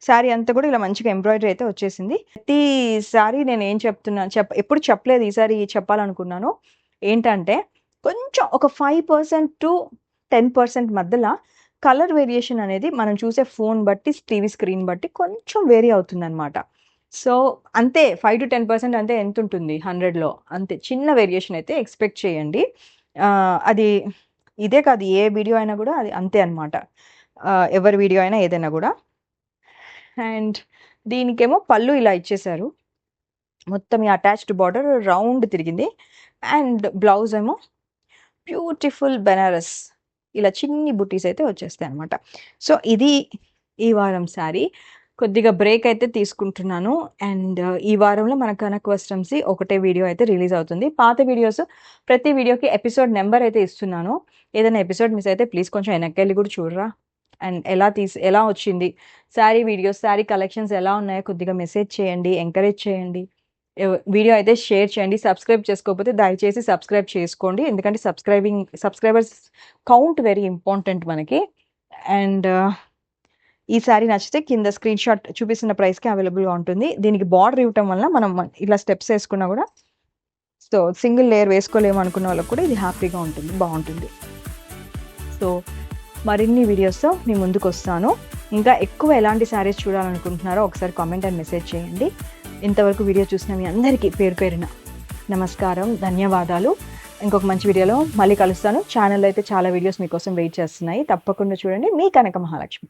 sari అంతా కూడా ఇలా మంచిగా ఎంబ్రాయిడరీ అయితే వచ్చేసింది. ప్రతి సారీ నేను ఏం చెప్తున్నాను ఎప్పుడు చెప్పలేదు, ఈసారి చెప్పాలనుకున్నాను. ఏంటంటే కొంచెం ఒక 5% టు 10% మధ్యలో కలర్ వేరియేషన్ అనేది మనం చూసే ఫోన్ బట్టి, టీవీ స్క్రీన్ బట్టి కొంచెం వేరీ అవుతుందన్నమాట. సో అంతే 5-10% అంటే ఎంత ఉంటుంది 100లో? అంతే చిన్న వేరియేషన్ అయితే ఎక్స్పెక్ట్ చేయండి. అది ఇదే కాదు, ఏ వీడియో అయినా కూడా అది అంతే అనమాట. ఎవరి వీడియో అయినా ఏదైనా కూడా. అండ్ దీనికేమో పళ్ళు ఇలా ఇచ్చేశారు. మొత్తం ఈ అటాచ్డ్ బార్డర్ రౌండ్ తిరిగింది. అండ్ బ్లౌజ్ ఏమో బ్యూటిఫుల్ బెనారస్ ఇలా చిన్ని బుటీస్ అయితే వచ్చేస్తాయి అనమాట. సో ఇది ఈ వారం శారీ. కొద్దిగా బ్రేక్ అయితే తీసుకుంటున్నాను. అండ్ ఈ వారంలో మన కనక్ వస్త్రంసి ఒకటే వీడియో అయితే రిలీజ్ అవుతుంది. పాత వీడియోస్ ప్రతి వీడియోకి ఎపిసోడ్ నెంబర్ అయితే ఇస్తున్నాను. ఏదైనా ఎపిసోడ్ మిస్ అయితే ప్లీజ్ కొంచెం వెనక్కి కూడా చూడరా. అండ్ ఎలా వచ్చింది శారీ వీడియోస్, శారీ కలెక్షన్స్ ఎలా ఉన్నాయో కొద్దిగా మెసేజ్ చేయండి, ఎంకరేజ్ చేయండి. వీడియో అయితే షేర్ చేయండి. సబ్స్క్రైబ్ చేసుకోకపోతే దయచేసి సబ్స్క్రైబ్ చేసుకోండి. ఎందుకంటే సబ్స్క్రైబర్స్ కౌంట్ వెరీ ఇంపార్టెంట్ మనకి. అండ్ ఈ శారీ నచ్చితే కింద స్క్రీన్ షాట్ చూపిస్తున్న ప్రైస్కి అవైలబుల్గా ఉంటుంది. దీనికి బార్డర్ ఇవ్వటం వల్ల మనం ఇలా స్టెప్స్ వేసుకున్నా కూడా సో సింగిల్ లేయర్ వేసుకోలేము అనుకున్న వాళ్ళకి కూడా ఇది హ్యాపీగా ఉంటుంది, బాగుంటుంది. సో మరిన్ని వీడియోస్తో మీ ముందుకు వస్తాను. ఇంకా ఎక్కువ ఎలాంటి శారీస్ చూడాలనుకుంటున్నారో ఒకసారి కామెంట్ అండ్ మెసేజ్ చేయండి. ఇంతవరకు వీడియో చూసిన మీ అందరికీ పేరు పేరున నమస్కారం, ధన్యవాదాలు. ఇంకొక మంచి వీడియోలో మళ్ళీ కలుస్తాను. ఛానల్లో అయితే చాలా వీడియోస్ మీకోసం వెయిట్ చేస్తున్నాయి. తప్పకుండా చూడండి. మీ కనక మహాలక్ష్మి.